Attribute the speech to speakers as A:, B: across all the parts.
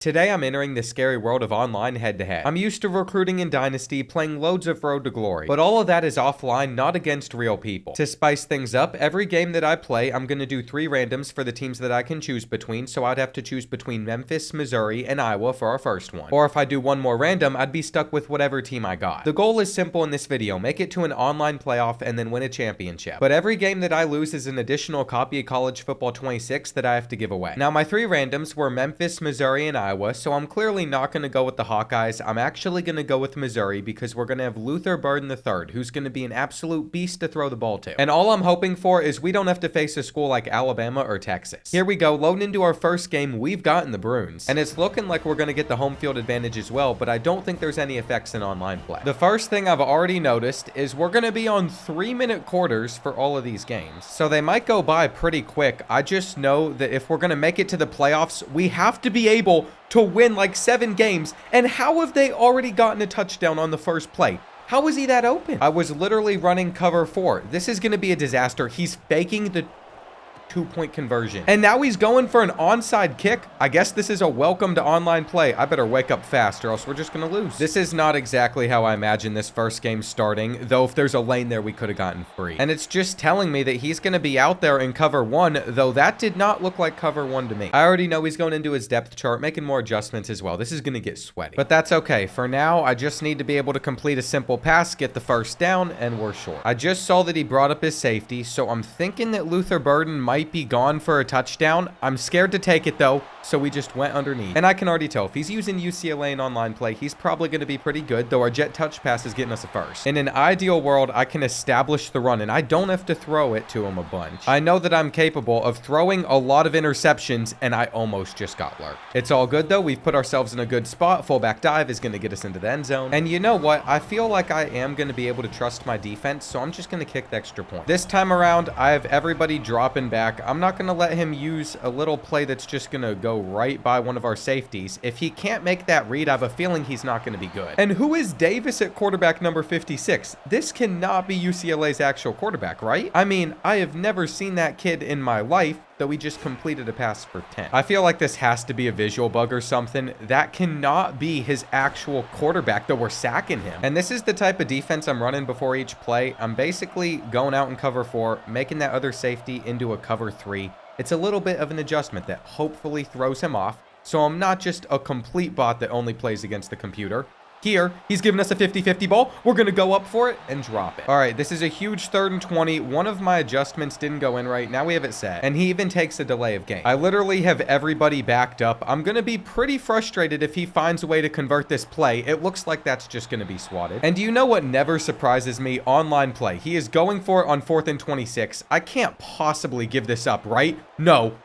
A: Today I'm entering the scary world of online head-to-head. I'm used to recruiting in Dynasty, playing loads of Road to Glory, but all of that is offline, not against real people. To spice things up, every game that I play, I'm going to do 3 randoms for the teams that I can choose between, so I'd have to choose between Memphis, Missouri, and Iowa for our first one. Or if I do one more random, I'd be stuck with whatever team I got. The goal is simple in this video, make it to an online playoff and then win a championship. But every game that I lose is an additional copy of College Football 26 that I have to give away. Now my 3 randoms were Memphis, Missouri, and Iowa, so I'm clearly not going to go with the Hawkeyes. I'm actually going to go with Missouri because we're going to have Luther Burden III, who's going to be an absolute beast to throw the ball to. And all I'm hoping for is we don't have to face a school like Alabama or Texas. Here we go, loading into our first game. We've gotten the Bruins, and it's looking like we're going to get the home field advantage as well, but I don't think there's any effects in online play. The first thing I've already noticed is we're going to be on 3-minute quarters for all of these games, so they might go by pretty quick. I just know that if we're going to make it to the playoffs, we have to be able to win like 7 games. And how have they already gotten a touchdown on the first play? How is he that open? I was literally running cover 4. This is going to be a disaster. He's faking the 2-point conversion, and now he's going for an onside kick. I guess this is a welcome to online play. I better wake up fast or else we're just gonna lose. This is not exactly how I imagined this first game starting, though if there's a lane there we could have gotten free, and it's just telling me that he's gonna be out there in cover 1, though that did not look like cover 1 to me. I already know he's going into his depth chart, making more adjustments as well. This is gonna get sweaty, but that's okay. For now, I just need to be able to complete a simple pass, get the first down, and we're short. I just saw that he brought up his safety, so I'm thinking that Luther Burden might be gone for a touchdown. I'm scared to take it though, so we just went underneath. And I can already tell if he's using UCLA in online play, he's probably going to be pretty good, though our jet touch pass is getting us a first. In an ideal world, I can establish the run, and I don't have to throw it to him a bunch. I know that I'm capable of throwing a lot of interceptions, and I almost just got lurked. It's all good though. We've put ourselves in a good spot. Fullback dive is going to get us into the end zone. And you know what? I feel like I am going to be able to trust my defense, so I'm just going to kick the extra point. This time around, I have everybody dropping back. I'm not going to let him use a little play that's just going to go right by one of our safeties. If he can't make that read, I have a feeling he's not going to be good. And who is Davis at quarterback number 56? This cannot be UCLA's actual quarterback, right? I mean, I have never seen that kid in my life, though he just completed a pass for 10. I feel like this has to be a visual bug or something. That cannot be his actual quarterback, though we're sacking him. And this is the type of defense I'm running before each play. I'm basically going out in cover 4, making that other safety into a cover 3. It's a little bit of an adjustment that hopefully throws him off, so I'm not just a complete bot that only plays against the computer. Here, he's giving us a 50-50 ball. We're going to go up for it and drop it. All right, this is a huge 3rd and 20. One of my adjustments didn't go in right. Now we have it set, and he even takes a delay of game. I literally have everybody backed up. I'm going to be pretty frustrated if he finds a way to convert this play. It looks like that's just going to be swatted. And do you know what never surprises me? Online play. He is going for it on 4th and 26. I can't possibly give this up, right? No.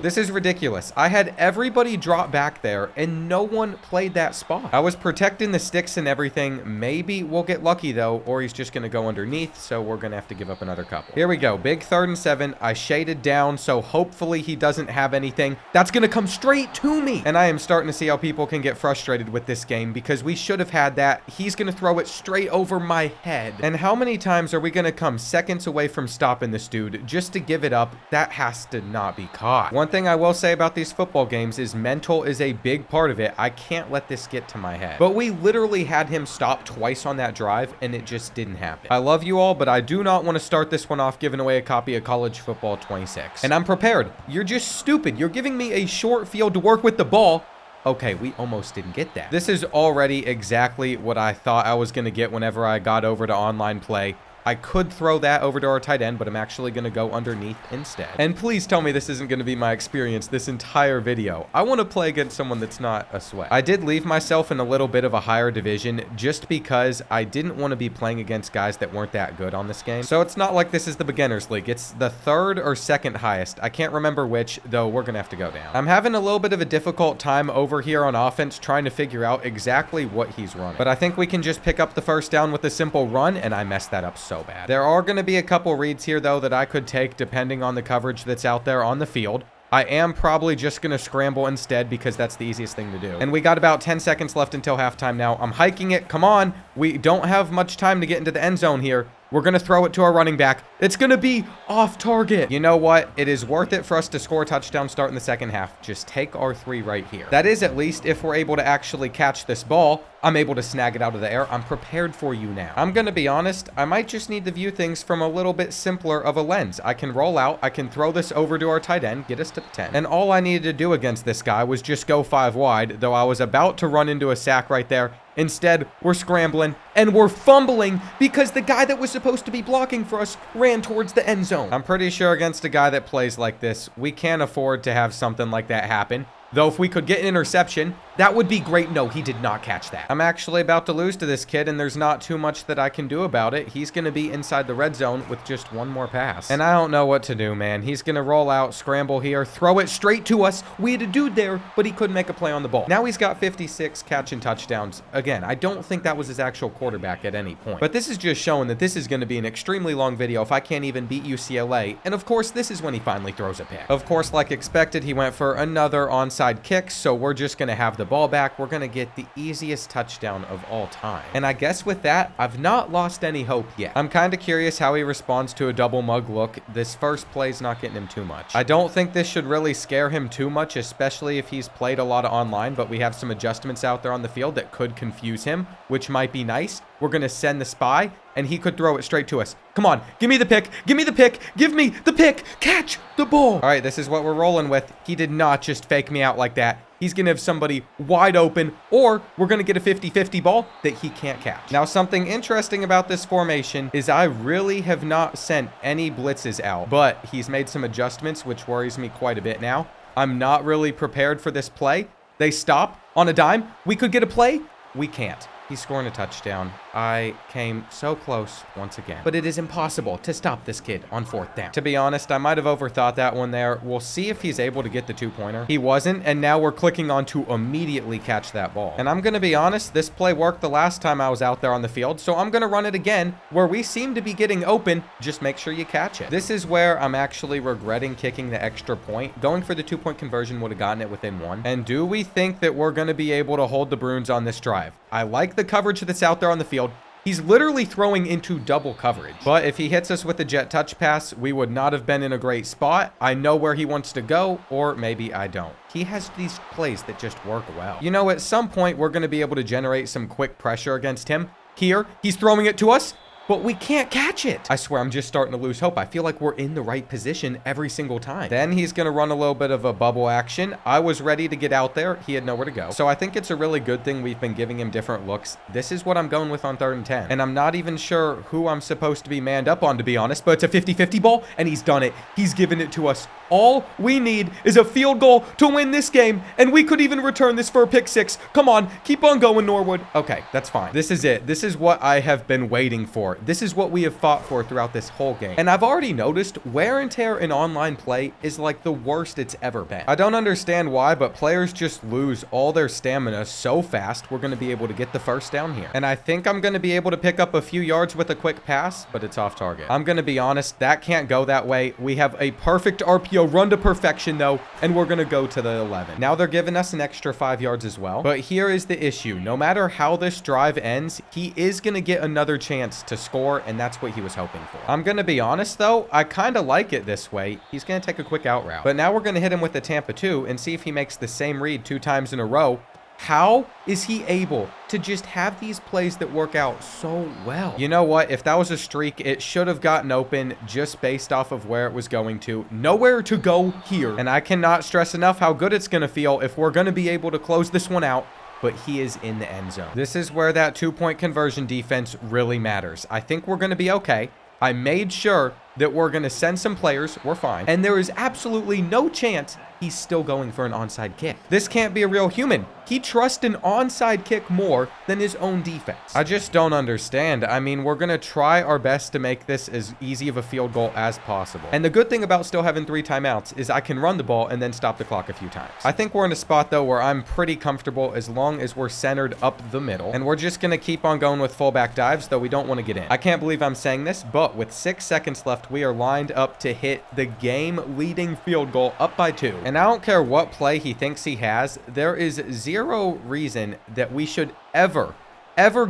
A: This is ridiculous. I had everybody drop back there and no one played that spot. I was protecting the sticks and everything. Maybe we'll get lucky though, or he's just going to go underneath, so we're going to have to give up another couple. Here we go. Big 3rd and 7. I shaded down, so hopefully he doesn't have anything. That's going to come straight to me. And I am starting to see how people can get frustrated with this game because we should have had that. He's going to throw it straight over my head. And how many times are we going to come seconds away from stopping this dude just to give it up? That has to not be caught. One thing I will say about these football games is mental is a big part of it. I can't let this get to my head. But we literally had him stop twice on that drive, and it just didn't happen. I love you all, but I do not want to start this one off giving away a copy of College Football 26. And I'm prepared. You're just stupid. You're giving me a short field to work with the ball. Okay, we almost didn't get that. This is already exactly what I thought I was going to get whenever I got over to online play. I could throw that over to our tight end, but I'm actually going to go underneath instead. And please tell me this isn't going to be my experience this entire video. I want to play against someone that's not a sweat. I did leave myself in a little bit of a higher division just because I didn't want to be playing against guys that weren't that good on this game. So it's not like this is the beginners league. It's the 3rd or 2nd highest. I can't remember which, though we're going to have to go down. I'm having a little bit of a difficult time over here on offense trying to figure out exactly what he's running. But I think we can just pick up the first down with a simple run, and I messed that up so bad. There are going to be a couple reads here, though, that I could take depending on the coverage that's out there on the field. I am probably just going to scramble instead because that's the easiest thing to do. And we got about 10 seconds left until halftime now. I'm hiking it. Come on. We don't have much time to get into the end zone here. We're going to throw it to our running back. It's going to be off target. You know what? It is worth it for us to score a touchdown start in the second half. Just take our 3 right here. That is, at least, if we're able to actually catch this ball, I'm able to snag it out of the air. I'm prepared for you now. I'm going to be honest, I might just need to view things from a little bit simpler of a lens. I can roll out, I can throw this over to our tight end, get us to the 10. And all I needed to do against this guy was just go 5 wide, though I was about to run into a sack right there. Instead, we're scrambling and we're fumbling because the guy that was supposed to be blocking for us ran towards the end zone. I'm pretty sure against a guy that plays like this, we can't afford to have something like that happen. Though if we could get an interception, that would be great. No, he did not catch that. I'm actually about to lose to this kid, and there's not too much that I can do about it. He's going to be inside the red zone with just one more pass. And I don't know what to do, man. He's going to roll out, scramble here, throw it straight to us. We had a dude there, but he couldn't make a play on the ball. Now he's got 56 catching touchdowns. Again, I don't think that was his actual quarterback at any point. But this is just showing that this is going to be an extremely long video if I can't even beat UCLA. And of course, this is when he finally throws a pick. Of course, like expected, he went for another onside kick, so we're just going to have the ball back. We're going to get the easiest touchdown of all time. And I guess with that, I've not lost any hope yet. I'm kind of curious how he responds to a double mug look. This first play's not getting him too much. I don't think this should really scare him too much, especially if he's played a lot of online, but we have some adjustments out there on the field that could confuse him, which might be nice. We're going to send the spy, and he could throw it straight to us. Come on, give me the pick, give me the pick, give me the pick, catch the ball. All right, this is what we're rolling with. He did not just fake me out like that. He's going to have somebody wide open, or we're going to get a 50-50 ball that he can't catch. Now, something interesting about this formation is I really have not sent any blitzes out, but he's made some adjustments, which worries me quite a bit now. I'm not really prepared for this play. They stop on a dime. We could get a play. We can't. He's scoring a touchdown. I came so close once again. But it is impossible to stop this kid on 4th down. To be honest, I might have overthought that one there. We'll see if he's able to get the 2-pointer. He wasn't, and now we're clicking on to immediately catch that ball. And I'm going to be honest, this play worked the last time I was out there on the field, so I'm going to run it again where we seem to be getting open. Just make sure you catch it. This is where I'm actually regretting kicking the extra point. Going for the 2-point conversion would have gotten it within 1. And do we think that we're going to be able to hold the Bruins on this drive? I like the coverage that's out there on the field. He's literally throwing into double coverage. But if he hits us with a jet touch pass, we would not have been in a great spot. I know where he wants to go, or maybe I don't. He has these plays that just work well. You know, at some point, we're going to be able to generate some quick pressure against him. Here, he's throwing it to us, but we can't catch it. I swear, I'm just starting to lose hope. I feel like we're in the right position every single time. Then he's going to run a little bit of a bubble action. I was ready to get out there. He had nowhere to go. So I think it's a really good thing we've been giving him different looks. This is what I'm going with on 3rd and 10. And I'm not even sure who I'm supposed to be manned up on, to be honest, but it's a 50-50 ball, and he's done it. He's given it to us. All we need is a field goal to win this game, and we could even return this for a pick 6. Come on, keep on going, Norwood. Okay, that's fine. This is it. This is what I have been waiting for. This is what we have fought for throughout this whole game. And I've already noticed wear and tear in online play is like the worst it's ever been. I don't understand why, but players just lose all their stamina so fast. We're going to be able to get the first down here. And I think I'm going to be able to pick up a few yards with a quick pass, but it's off target. I'm going to be honest, that can't go that way. We have a perfect RPO run to perfection though, and we're going to go to the 11. Now they're giving us an extra 5 yards as well. But here is the issue. No matter how this drive ends, he is going to get another chance to score, and that's what he was hoping for. I'm going to be honest though, I kind of like it this way. He's going to take a quick out route. But now we're going to hit him with the Tampa 2 and see if he makes the same read 2 times in a row. How is he able to just have these plays that work out so well? You know what? If that was a streak, it should have gotten open just based off of where it was going to. Nowhere to go here. And I cannot stress enough how good it's going to feel if we're going to be able to close this one out. But he is in the end zone. This is where that 2-point conversion defense really matters. I think we're going to be okay. I made sure that we're going to send some players. We're fine. And there is absolutely no chance he's still going for an onside kick. This can't be a real human. He trusts an onside kick more than his own defense. I just don't understand. I mean, we're going to try our best to make this as easy of a field goal as possible. And the good thing about still having 3 timeouts is I can run the ball and then stop the clock a few times. I think we're in a spot, though, where I'm pretty comfortable as long as we're centered up the middle. And we're just going to keep on going with fullback dives, though we don't want to get in. I can't believe I'm saying this, but with 6 seconds left, we are lined up to hit the game-leading field goal up by 2. And I don't care what play he thinks he has, there is zero reason that we should ever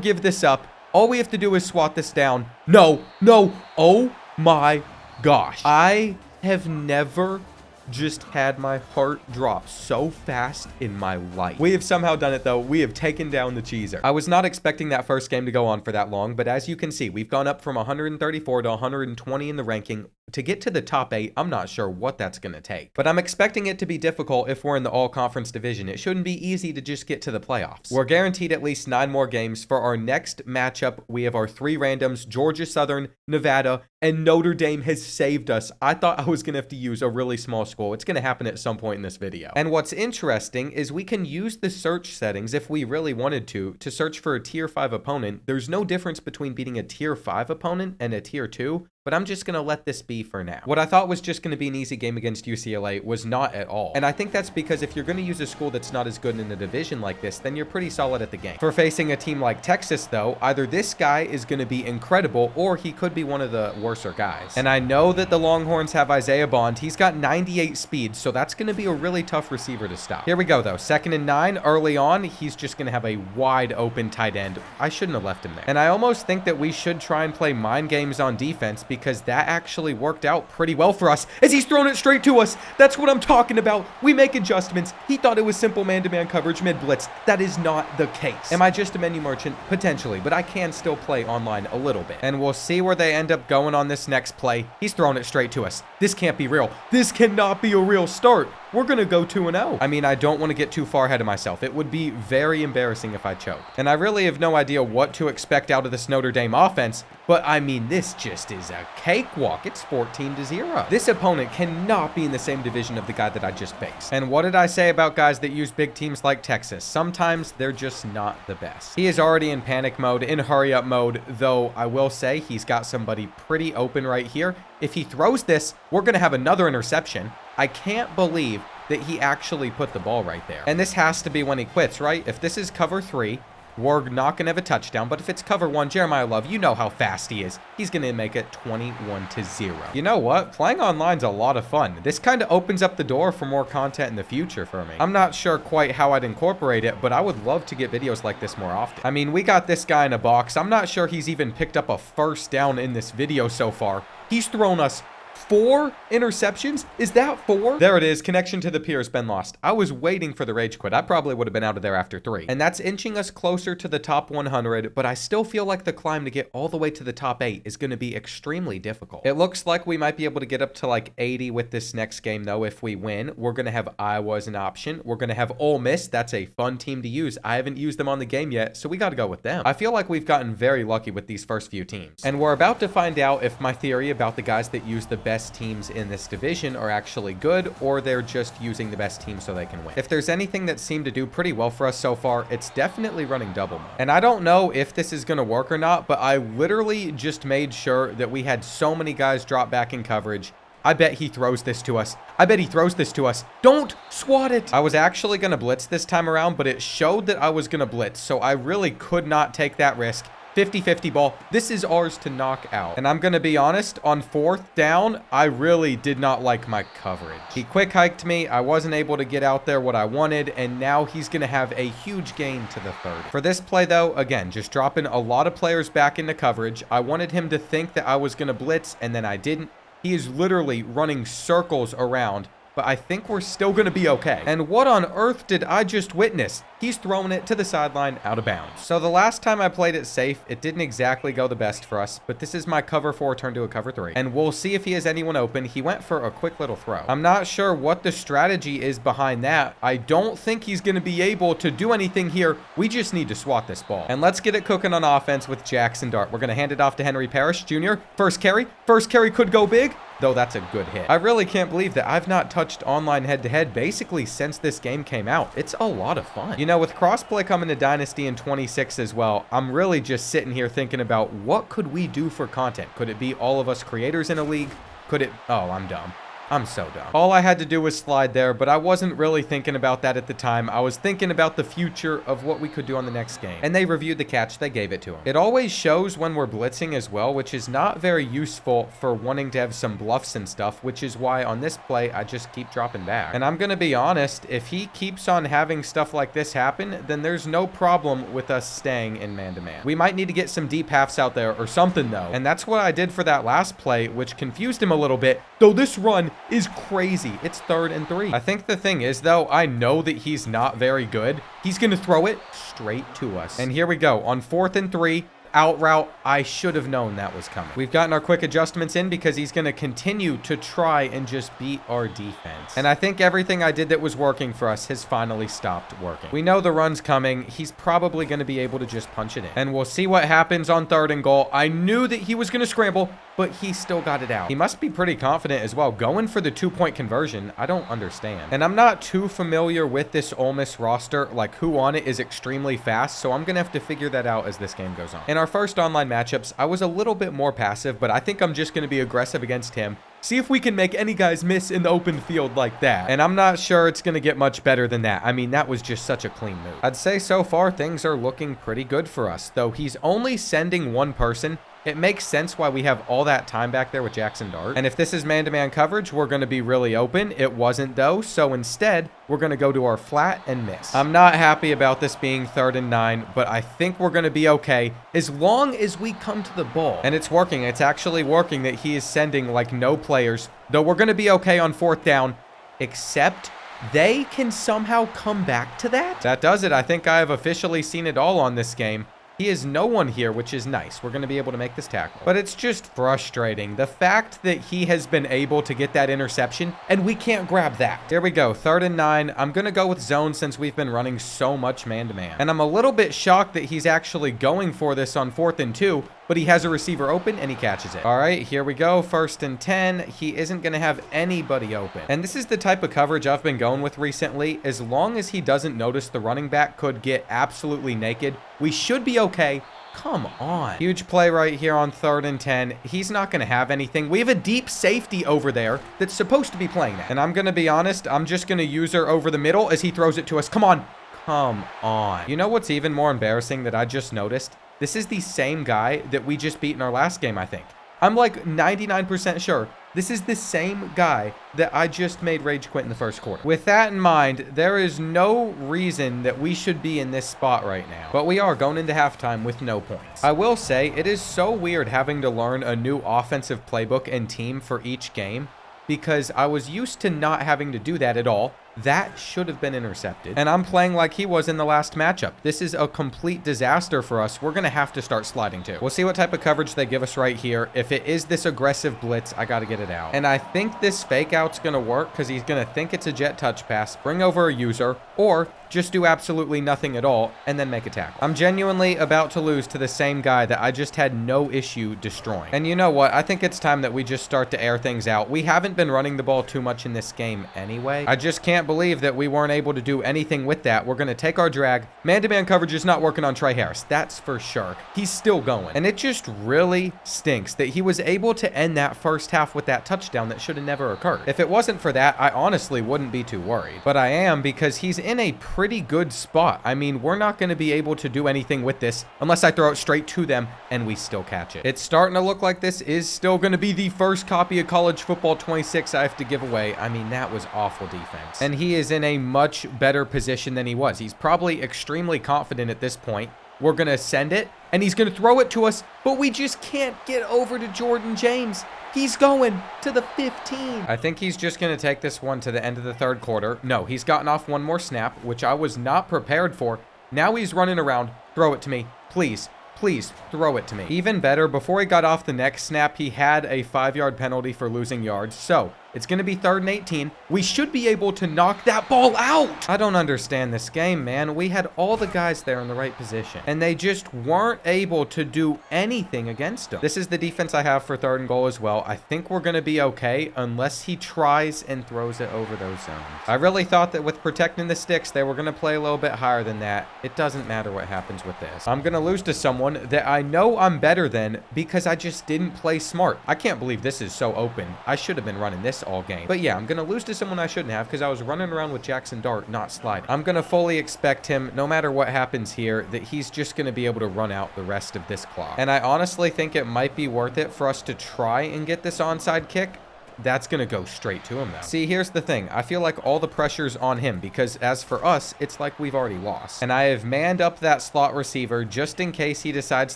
A: give this up All we have to do is swat this down. No, no. Oh my gosh. I have never just had my heart drop so fast in my life. We have somehow done it though. We have taken down the cheeser. I was not expecting that first game to go on for that long, but as you can see, we've gone up from 134 to 120 in the ranking. To get to the top 8, I'm not sure what that's going to take, but I'm expecting it to be difficult if we're in the all-conference division. It shouldn't be easy to just get to the playoffs. We're guaranteed at least 9 more games. For our next matchup, we have our 3 randoms, Georgia Southern, Nevada, and Notre Dame has saved us. I thought I was going to have to use a really small school. It's going to happen at some point in this video. And what's interesting is we can use the search settings if we really wanted to search for a tier 5 opponent. There's no difference between beating a tier 5 opponent and a tier 2. But I'm just going to let this be for now. What I thought was just going to be an easy game against UCLA was not at all. And I think that's because if you're going to use a school that's not as good in a division like this, then you're pretty solid at the game. For facing a team like Texas, though, either this guy is going to be incredible or he could be one of the worser guys. And I know that the Longhorns have Isaiah Bond. He's got 98 speed, so that's going to be a really tough receiver to stop. Here we go, though. 2nd and 9 early on. He's just going to have a wide open tight end. I shouldn't have left him there. And I almost think that we should try and play mind games on defense because that actually worked out pretty well for us as he's thrown it straight to us. That's what I'm talking about. We make adjustments. He thought it was simple man-to-man coverage mid-blitz. That is not the case. Am I just a menu merchant? Potentially, but I can still play online a little bit. And we'll see where they end up going on this next play. He's throwing it straight to us. This can't be real. This cannot be a real start. We're going to go 2-0. I mean, I don't want to get too far ahead of myself. It would be very embarrassing if I choked. And I really have no idea what to expect out of this Notre Dame offense, but I mean, this just is a cakewalk. It's 14-0. This opponent cannot be in the same division of the guy that I just faced. And what did I say about guys that use big teams like Texas? Sometimes they're just not the best. He is already in panic mode, in hurry-up mode, though I will say he's got somebody pretty open right here. If he throws this, we're going to have another interception. I can't believe that he actually put the ball right there. And this has to be when he quits, right? If this is cover 3, we're not going to have a touchdown. But if it's cover 1, Jeremiah Love, you know how fast he is. He's going to make it 21-0. You know what? Playing online's a lot of fun. This kind of opens up the door for more content in the future for me. I'm not sure quite how I'd incorporate it, but I would love to get videos like this more often. I mean, we got this guy in a box. I'm not sure he's even picked up a first down in this video so far. He's thrown us 4 interceptions? Is that 4? There it is. Connection to the pier has been lost. I was waiting for the rage quit. I probably would have been out of there after 3. And that's inching us closer to the top 100, but I still feel like the climb to get all the way to the top 8 is going to be extremely difficult. It looks like we might be able to get up to like 80 with this next game, though, if we win. We're going to have Iowa as an option. We're going to have Ole Miss. That's a fun team to use. I haven't used them on the game yet, so we got to go with them. I feel like we've gotten very lucky with these first few teams. And we're about to find out if my theory about the guys that use the best teams in this division are actually good, or they're just using the best team so they can win. If there's anything that seemed to do pretty well for us so far, it's definitely running double mode. And I don't know if this is going to work or not, but I literally just made sure that we had so many guys drop back in coverage. I bet he throws this to us. I bet he throws this to us. Don't swat it. I was actually going to blitz this time around, but it showed that I was going to blitz, so I really could not take that risk. 50-50 ball. This is ours to knock out. And I'm going to be honest, on 4th down, I really did not like my coverage. He quick hiked me. I wasn't able to get out there what I wanted, and now he's going to have a huge gain to the 30. For this play, though, again, just dropping a lot of players back into coverage. I wanted him to think that I was going to blitz, and then I didn't. He is literally running circles around, but I think we're still going to be okay. And what on earth did I just witness? He's throwing it to the sideline out of bounds. So the last time I played it safe, it didn't exactly go the best for us, but this is my cover 4 turned to a cover 3. And we'll see if he has anyone open. He went for a quick little throw. I'm not sure what the strategy is behind that. I don't think he's going to be able to do anything here. We just need to swat this ball. And let's get it cooking on offense with Jackson Dart. We're going to hand it off to Henry Parrish Jr. First carry. First carry could go big, though that's a good hit. I really can't believe that I've not touched online head-to-head basically since this game came out. It's a lot of fun. You know, with crossplay coming to Dynasty in 26 as well, I'm really just sitting here thinking about what could we do for content? Could it be all of us creators in a league? Could it... Oh, I'm dumb. I'm so dumb. All I had to do was slide there, but I wasn't really thinking about that at the time. I was thinking about the future of what we could do on the next game. And they reviewed the catch. They gave it to him. It always shows when we're blitzing as well, which is not very useful for wanting to have some bluffs and stuff, which is why on this play, I just keep dropping back. And I'm going to be honest, if he keeps on having stuff like this happen, then there's no problem with us staying in man-to-man. We might need to get some deep halves out there or something, though. And that's what I did for that last play, which confused him a little bit, though this run is crazy. It's 3rd and 3. I think the thing is, though, I know that he's not very good. He's going to throw it straight to us. And here we go on 4th and 3. Out route. I should have known that was coming. We've gotten our quick adjustments in because he's going to continue to try and just beat our defense. And I think everything I did that was working for us has finally stopped working. We know the run's coming. He's probably going to be able to just punch it in. And we'll see what happens on 3rd and goal. I knew that he was going to scramble, but he still got it out. He must be pretty confident as well. Going for the 2-point conversion, I don't understand. And I'm not too familiar with this Ole Miss roster. Like, who on it is extremely fast, so I'm going to have to figure that out as this game goes on. In our first online matchups, I was a little bit more passive, but I think I'm just going to be aggressive against him. See if we can make any guys miss in the open field like that. And I'm not sure it's going to get much better than that. I mean, that was just such a clean move. I'd say so far things are looking pretty good for us, though he's only sending one person. It makes sense why we have all that time back there with Jackson Dart. And if this is man-to-man coverage, we're going to be really open. It wasn't, though, so instead, we're going to go to our flat and miss. I'm not happy about this being 3rd and 9, but I think we're going to be okay as long as we come to the ball. And it's working. It's actually working that he is sending, like, no players, though we're going to be okay on 4th down, except they can somehow come back to that. That does it. I think I have officially seen it all on this game. He has no one here, which is nice. We're going to be able to make this tackle. But it's just frustrating. The fact that he has been able to get that interception, and we can't grab that. There we go. 3rd and 9. I'm going to go with zone since we've been running so much man-to-man. And I'm a little bit shocked that he's actually going for this on 4th and 2, but he has a receiver open, and he catches it. All right, here we go. 1st and 10. He isn't going to have anybody open. And this is the type of coverage I've been going with recently. As long as he doesn't notice the running back could get absolutely naked, we should be okay. Come on. Huge play right here on 3rd and 10. He's not going to have anything. We have a deep safety over there that's supposed to be playing that. And I'm going to be honest, I'm just going to use her over the middle as he throws it to us. Come on. Come on. You know what's even more embarrassing that I just noticed? This is the same guy that we just beat in our last game, I think. I'm like 99% sure this is the same guy that I just made rage quit in the first quarter. With that in mind, there is no reason that we should be in this spot right now. But we are going into halftime with no points. I will say, it is so weird having to learn a new offensive playbook and team for each game, because I was used to not having to do that at all. That should have been intercepted. And I'm playing like he was in the last matchup. This is a complete disaster for us. We're going to have to start sliding too. We'll see what type of coverage they give us right here. If it is this aggressive blitz, I got to get it out. And I think this fake out's going to work because he's going to think it's a jet touch pass, bring over a user, or just do absolutely nothing at all and then make a tackle. I'm genuinely about to lose to the same guy that I just had no issue destroying. And you know what? I think it's time that we just start to air things out. We haven't been running the ball too much in this game anyway. I just can't believe that we weren't able to do anything with that. We're going to take our drag. Man-to-man coverage is not working on Trey Harris. That's for sure. He's still going. And it just really stinks that he was able to end that first half with that touchdown that should have never occurred. If it wasn't for that, I honestly wouldn't be too worried. But I am, because he's in a pretty good spot. I mean, we're not going to be able to do anything with this unless I throw it straight to them and we still catch it. It's starting to look like this is still going to be the first copy of College Football 26 I have to give away. I mean, that was awful defense. And he is in a much better position than he was. He's probably extremely confident at this point. We're going to send it, and he's going to throw it to us, but we just can't get over to Jordan James. He's going to the 15. I think he's just going to take this one to the end of the third quarter. No, he's gotten off one more snap, which I was not prepared for. Now he's running around. Throw it to me. Please. Please throw it to me. Even better, before he got off the next snap, he had a 5-yard penalty for losing yards. So it's going to be 3rd and 18. We should be able to knock that ball out. I don't understand this game, man. We had all the guys there in the right position, and they just weren't able to do anything against them. This is the defense I have for 3rd and goal as well. I think we're going to be okay unless he tries and throws it over those zones. I really thought that with protecting the sticks, they were going to play a little bit higher than that. It doesn't matter what happens with this. I'm going to lose to someone that I know I'm better than because I just didn't play smart. I can't believe this is so open. I should have been running this all game. But yeah, I'm going to lose to someone I shouldn't have because I was running around with Jackson Dart, not sliding. I'm going to fully expect him, no matter what happens here, that he's just going to be able to run out the rest of this clock. And I honestly think it might be worth it for us to try and get this onside kick. That's going to go straight to him, though. See, here's the thing. I feel like all the pressure's on him because as for us, it's like we've already lost. And I have manned up that slot receiver just in case he decides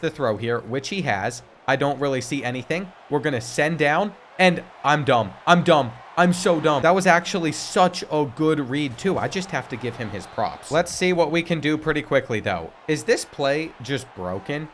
A: to throw here, which he has. I don't really see anything. We're going to send down, and I'm dumb. I'm dumb. I'm so dumb. That was actually such a good read, too. I just have to give him his props. Let's see what we can do pretty quickly, though. Is this play just broken?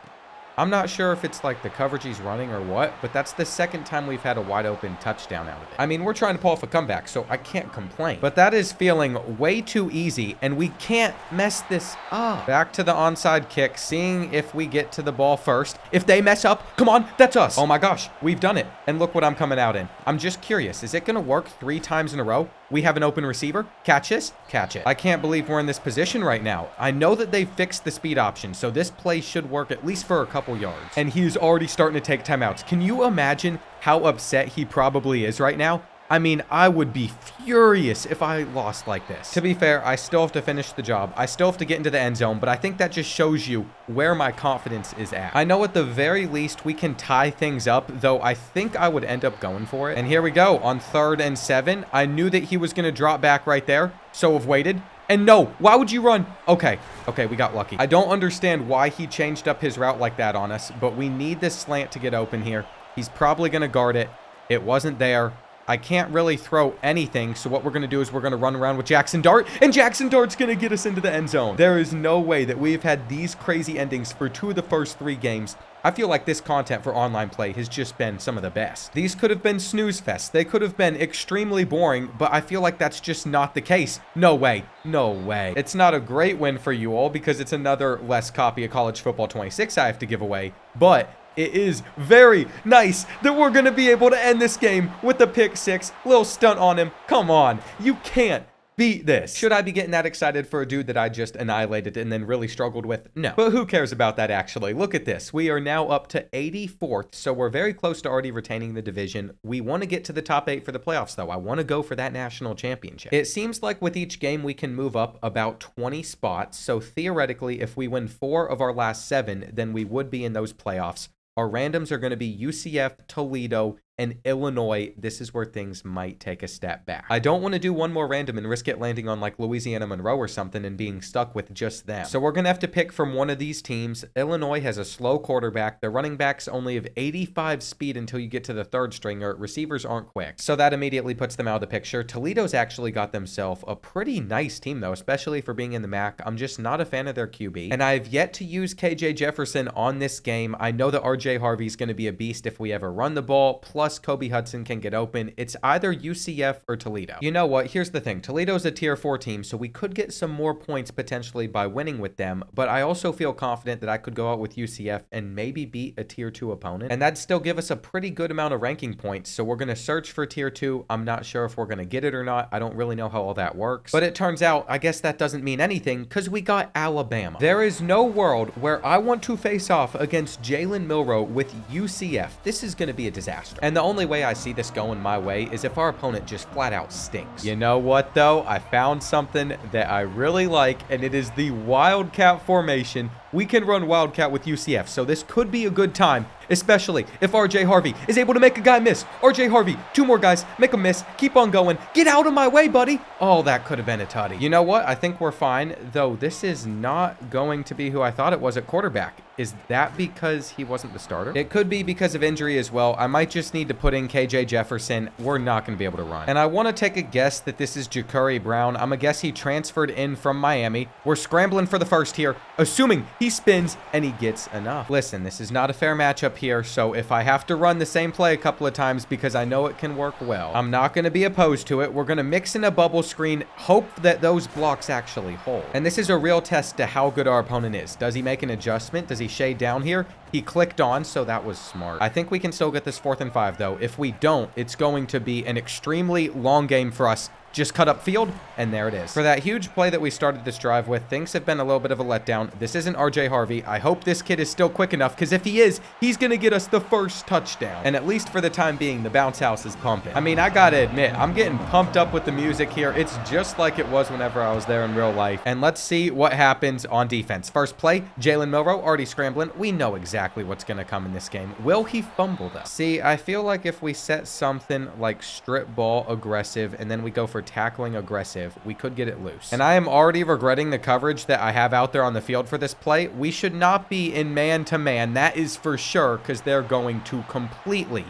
A: I'm not sure if it's like the coverage he's running or what, but that's the second time we've had a wide open touchdown out of it. I mean, we're trying to pull off a comeback, so I can't complain. But that is feeling way too easy, and we can't mess this up. Back to the onside kick, seeing if we get to the ball first. If they mess up, come on, that's us. Oh my gosh, we've done it. And look what I'm coming out in. I'm just curious, is it going to work 3 times in a row? We have an open receiver. Catch this. Catch it. I can't believe we're in this position right now. I know that they fixed the speed option, so this play should work at least for a couple yards. And he's already starting to take timeouts. Can you imagine how upset he probably is right now? I mean, I would be furious if I lost like this. To be fair, I still have to finish the job. I still have to get into the end zone, but I think that just shows you where my confidence is at. I know at the very least we can tie things up, though I think I would end up going for it. And here we go on 3rd and 7. I knew that he was going to drop back right there, so have waited. And no, why would you run? Okay, we got lucky. I don't understand why he changed up his route like that on us, but we need this slant to get open here. He's probably going to guard it. It wasn't there. I can't really throw anything, so what we're going to do is we're going to run around with Jackson Dart, and Jackson Dart's going to get us into the end zone. There is no way that we've had these crazy endings for 2 of the first 3 games. I feel like this content for online play has just been some of the best. These could have been snooze fests. They could have been extremely boring, but I feel like that's just not the case. No way. No way. It's not a great win for you all because it's another less copy of College Football 26 I have to give away, but it is very nice that we're going to be able to end this game with a pick 6. Little stunt on him. Come on. You can't beat this. Should I be getting that excited for a dude that I just annihilated and then really struggled with? No. But who cares about that, actually? Look at this. We are now up to 84th, so we're very close to already retaining the division. We want to get to the top 8 for the playoffs, though. I want to go for that national championship. It seems like with each game, we can move up about 20 spots, so theoretically, if we win 4 of our last 7, then we would be in those playoffs. Our randoms are going to be UCF, Toledo, and Illinois. This is where things might take a step back. I don't want to do one more random and risk it landing on like Louisiana Monroe or something and being stuck with just them. So we're going to have to pick from one of these teams. Illinois has a slow quarterback. The running backs only have 85 speed until you get to the 3rd stringer. Receivers aren't quick. So that immediately puts them out of the picture. Toledo's actually got themselves a pretty nice team though, especially for being in the MAC. I'm just not a fan of their QB. And I've yet to use KJ Jefferson on this game. I know that RJ Harvey's going to be a beast if we ever run the ball. Plus Kobe Hudson can get open. It's either UCF or Toledo. You know what? Here's the thing. Toledo's a tier 4 team, so we could get some more points potentially by winning with them, but I also feel confident that I could go out with UCF and maybe beat a tier 2 opponent, and that'd still give us a pretty good amount of ranking points, so we're going to search for tier 2. I'm not sure if we're going to get it or not. I don't really know how all that works, but it turns out, I guess that doesn't mean anything because we got Alabama. There is no world where I want to face off against Jalen Milroe with UCF. This is going to be a disaster, and the only way I see this going my way is if our opponent just flat out stinks. You know what though? I found something that I really like, and it is the Wildcat formation. We can run Wildcat with UCF, so this could be a good time, especially if RJ Harvey is able to make a guy miss. RJ Harvey, 2 more guys, make a miss, keep on going. Get out of my way, buddy. Oh, that could have been a tutty. You know what? I think we're fine, though this is not going to be who I thought it was at quarterback. Is that because he wasn't the starter? It could be because of injury as well. I might just need to put in KJ Jefferson. We're not going to be able to run. And I want to take a guess that this is Ja'Cory Brown. I'm going to guess he transferred in from Miami. We're scrambling for the first here, assuming he spins and he gets enough. Listen, this is not a fair matchup here, so if I have to run the same play a couple of times because I know it can work well, I'm not going to be opposed to it. We're going to mix in a bubble screen, hope that those blocks actually hold. And this is a real test to how good our opponent is. Does he make an adjustment? Does he shade down here? He clicked on, so that was smart. I think we can still get this 4th and 5, though. If we don't, it's going to be an extremely long game for us. just cut up field, and there it is. For that huge play that we started this drive with, things have been a little bit of a letdown. This isn't RJ Harvey. I hope this kid is still quick enough, because if he is, he's going to get us the first touchdown. And at least for the time being, the bounce house is pumping. I mean, I got to admit, I'm getting pumped up with the music here. It's just like it was whenever I was there in real life. And let's see what happens on defense. First play, Jalen Milroe already scrambling. We know exactly what's going to come in this game. Will he fumble though? See, I feel like if we set something like strip ball aggressive and then we go for tackling aggressive, we could get it loose. And I am already regretting the coverage that I have out there on the field for this play. We should not be in man-to-man. That is for sure, because they're going to completely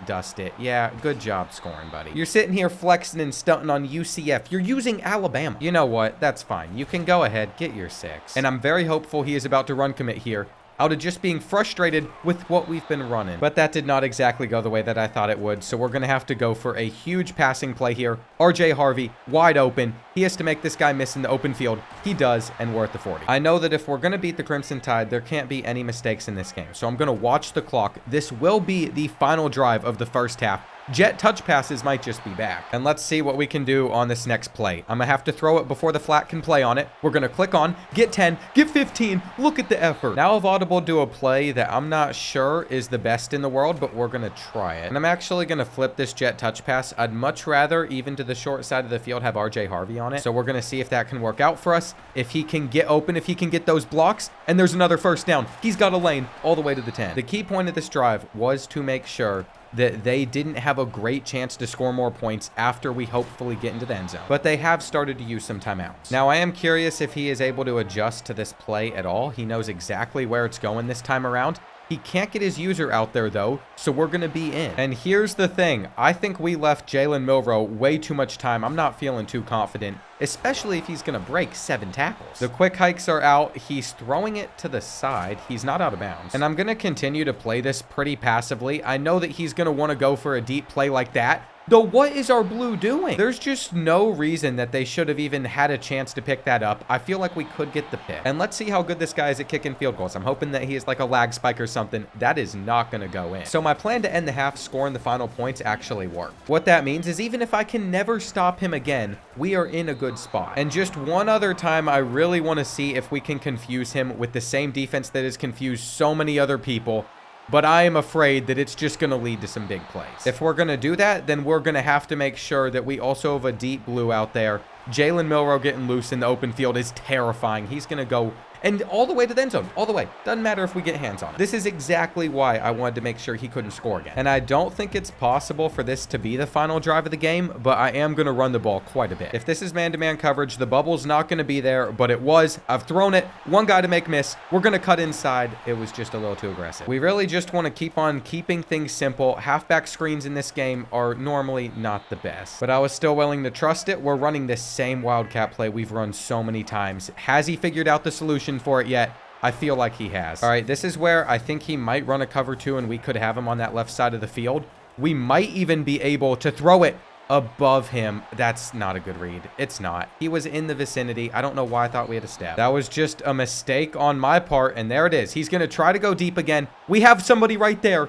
A: dust it. Yeah, good job scoring, buddy. You're sitting here flexing and stunting on UCF. You're using Alabama. You know what? That's fine. You can go ahead, get your 6. And I'm very hopeful he is about to run commit here, out of just being frustrated with what we've been running. But that did not exactly go the way that I thought it would, so we're going to have to go for a huge passing play here. RJ Harvey, wide open. He has to make this guy miss in the open field. He does, and we're at the 40. I know that if we're going to beat the Crimson Tide, there can't be any mistakes in this game, so I'm going to watch the clock. This will be the final drive of the first half. Jet touch passes might just be back. And let's see what we can do on this next play. I'm going to have to throw it before the flat can play on it. We're going to click on, get 10, get 15. Look at the effort. Now I've audible do a play that I'm not sure is the best in the world, but we're going to try it. And I'm actually going to flip this jet touch pass. I'd much rather, even to the short side of the field, have RJ Harvey on it. So we're going to see if that can work out for us. If he can get open, if he can get those blocks, and there's another first down. He's got a lane all the way to the 10. The key point of this drive was to make sure that they didn't have a great chance to score more points after we hopefully get into the end zone. But they have started to use some timeouts. Now, I am curious if he is able to adjust to this play at all. He knows exactly where it's going this time around. He can't get his user out there, though, so we're going to be in. And here's the thing. I think we left Jalen Milroe way too much time. I'm not feeling too confident, especially if he's going to break 7 tackles. The quick hikes are out. He's throwing it to the side. He's not out of bounds. And I'm going to continue to play this pretty passively. I know that he's going to want to go for a deep play like that. Though, what is our blue doing? There's just no reason that they should have even had a chance to pick that up. I feel like we could get the pick. And let's see how good this guy is at kicking field goals. I'm hoping that he is like a lag spike or something. That is not going to go in. So my plan to end the half scoring the final points actually worked. What that means is even if I can never stop him again, we are in a good spot. And just one other time, I really want to see if we can confuse him with the same defense that has confused so many other people. But I am afraid that it's just going to lead to some big plays. If we're going to do that, then we're going to have to make sure that we also have a deep blue out there. Jalen Milroe getting loose in the open field is terrifying. He's going to go and all the way to the end zone, all the way. Doesn't matter if we get hands on it. This is exactly why I wanted to make sure he couldn't score again. And I don't think it's possible for this to be the final drive of the game, but I am going to run the ball quite a bit. If this is man-to-man coverage, the bubble's not going to be there, but it was. I've thrown it. One guy to make miss. We're going to cut inside. It was just a little too aggressive. We really just want to keep on keeping things simple. Halfback screens in this game are normally not the best, but I was still willing to trust it. We're running this same Wildcat play we've run so many times. Has he figured out the solution for it yet? I feel like he has. All right, this is where I think he might run a cover 2 and we could have him on that left side of the field. We might even be able to throw it above him. That's not a good read. It's not. He was in the vicinity. I don't know why I thought we had a step. That was just a mistake on my part, and there it is. He's going to try to go deep again. We have somebody right there,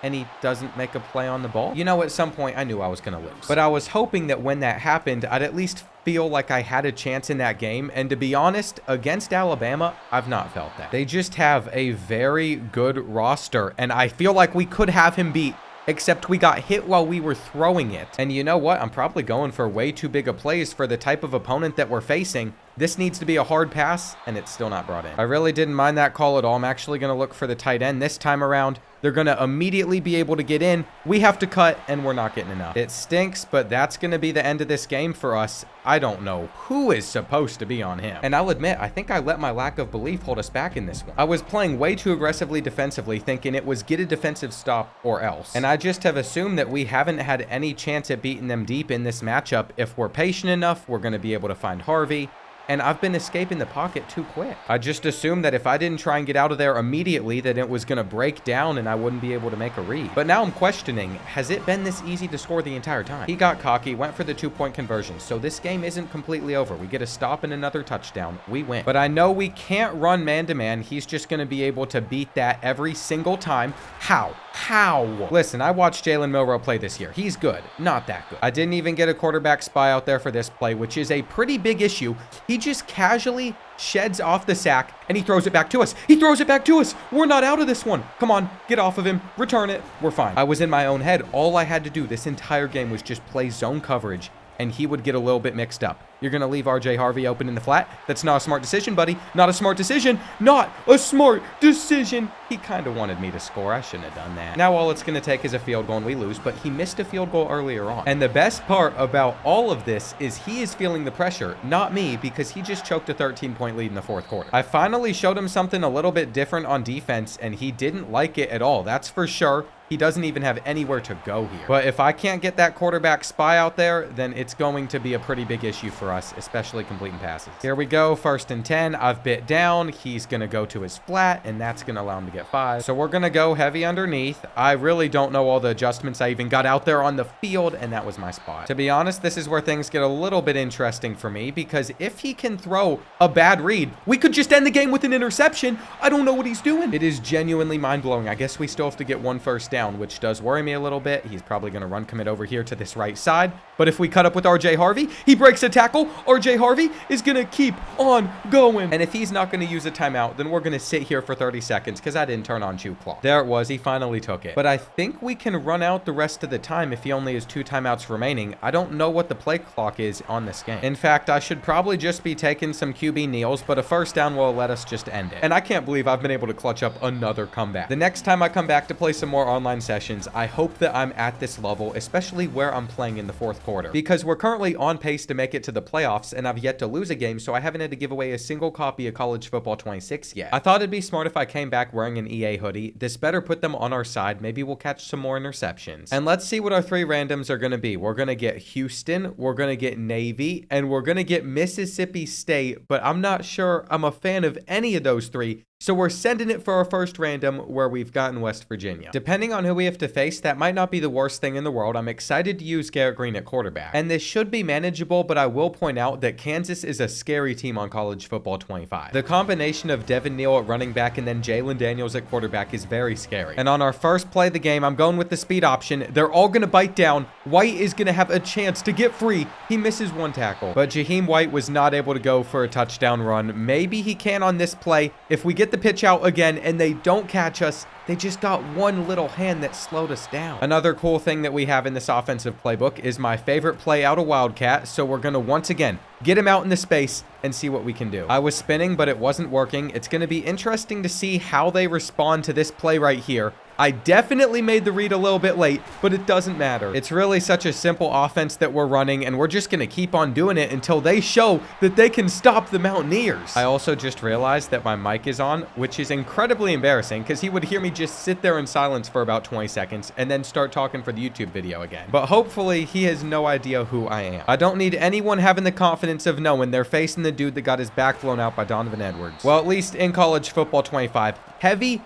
A: and he doesn't make a play on the ball. You know, at some point, I knew I was going to lose. But I was hoping that when that happened, I'd at least feel like I had a chance in that game. And to be honest, against Alabama, I've not felt that. They just have a very good roster, and I feel like we could have him beat, except we got hit while we were throwing it. And you know what? I'm probably going for way too big of plays for the type of opponent that we're facing. This needs to be a hard pass, and it's still not brought in. I really didn't mind that call at all. I'm actually going to look for the tight end this time around. They're going to immediately be able to get in. We have to cut, and we're not getting enough. It stinks, but that's going to be the end of this game for us. I don't know who is supposed to be on him. And I'll admit, I think I let my lack of belief hold us back in this one. I was playing way too aggressively defensively, thinking it was get a defensive stop or else. And I just have assumed that we haven't had any chance at beating them deep in this matchup. If we're patient enough, we're going to be able to find Harvey. and I've been escaping the pocket too quick. I just assumed that if I didn't try and get out of there immediately, that it was going to break down and I wouldn't be able to make a read. But now I'm questioning, has it been this easy to score the entire time? He got cocky, went for the 2-point conversion, so this game isn't completely over. We get a stop and another touchdown. We win. But I know we can't run man-to-man. He's just going to be able to beat that every single time. How? Listen, I watched Jalen Milroe play this year. He's good. Not that good. I didn't even get a quarterback spy out there for this play, which is a pretty big issue. He just casually sheds off the sack, and he throws it back to us. We're not out of this one. Come on, get off of him. Return it. We're fine. I was in my own head. All I had to do this entire game was just play zone coverage, and he would get a little bit mixed up. You're going to leave RJ Harvey open in the flat? That's not a smart decision, buddy. Not a smart decision. Not a smart decision. He kind of wanted me to score. I shouldn't have done that. Now all it's going to take is a field goal and we lose, but he missed a field goal earlier on. And the best part about all of this is he is feeling the pressure, not me, because he just choked a 13-point lead in the fourth quarter. I finally showed him something a little bit different on defense, and he didn't like it at all. That's for sure. He doesn't even have anywhere to go here. But if I can't get that quarterback spy out there, then it's going to be a pretty big issue for us, especially completing passes. Here we go, 1st and 10. I've bit down. He's going to go to his flat, and that's going to allow him to get 5. So we're going to go heavy underneath. I really don't know all the adjustments I even got out there on the field, and that was my spot. To be honest, this is where things get a little bit interesting for me, because if he can throw a bad read, we could just end the game with an interception. I don't know what he's doing. It is genuinely mind-blowing. I guess we still have to get 1 first down, which does worry me a little bit. He's probably going to run commit over here to this right side. But if we cut up with RJ Harvey, he breaks a tackle. RJ Harvey is going to keep on going. And if he's not going to use a timeout, then we're going to sit here for 30 seconds because I didn't turn on chew clock. There it was. He finally took it. But I think we can run out the rest of the time if he only has 2 timeouts remaining. I don't know what the play clock is on this game. In fact, I should probably just be taking some QB kneels, but a first down will let us just end it. And I can't believe I've been able to clutch up another comeback. The next time I come back to play some more online sessions, I hope that I'm at this level, especially where I'm playing in the fourth quarter, because we're currently on pace to make it to the playoffs, and I've yet to lose a game, so I haven't had to give away a single copy of College Football 26 yet. I thought it'd be smart if I came back wearing an EA hoodie. This better put them on our side. Maybe we'll catch some more interceptions. And let's see what our 3 randoms are going to be. We're going to get Houston, we're going to get Navy, and we're going to get Mississippi State, but I'm not sure I'm a fan of any of those 3. So we're sending it for our first random where we've gotten West Virginia. Depending on who we have to face, that might not be the worst thing in the world. I'm excited to use Garrett Green at quarterback. And this should be manageable, but I will point out that Kansas is a scary team on College Football 25. The combination of Devin Neal at running back and then Jalen Daniels at quarterback is very scary. And on our first play of the game, I'm going with the speed option. They're all going to bite down. White is going to have a chance to get free. He misses 1 tackle. But Jaheim White was not able to go for a touchdown run. Maybe he can on this play. If we get the pitch out again and they don't catch us, they just got 1 little hand that slowed us down. Another cool thing that we have in this offensive playbook is my favorite play out of Wildcat, so we're going to once again get him out in the space and see what we can do. I was spinning, but it wasn't working. It's going to be interesting to see how they respond to this play right here. I definitely made the read a little bit late, but it doesn't matter. It's really such a simple offense that we're running, and we're just going to keep on doing it until they show that they can stop the Mountaineers. I also just realized that my mic is on, which is incredibly embarrassing because he would hear me just sit there in silence for about 20 seconds and then start talking for the YouTube video again. But hopefully he has no idea who I am. I don't need anyone having the confidence of knowing they're facing the dude that got his back blown out by Donovan Edwards. Well, at least in College Football 25, heavy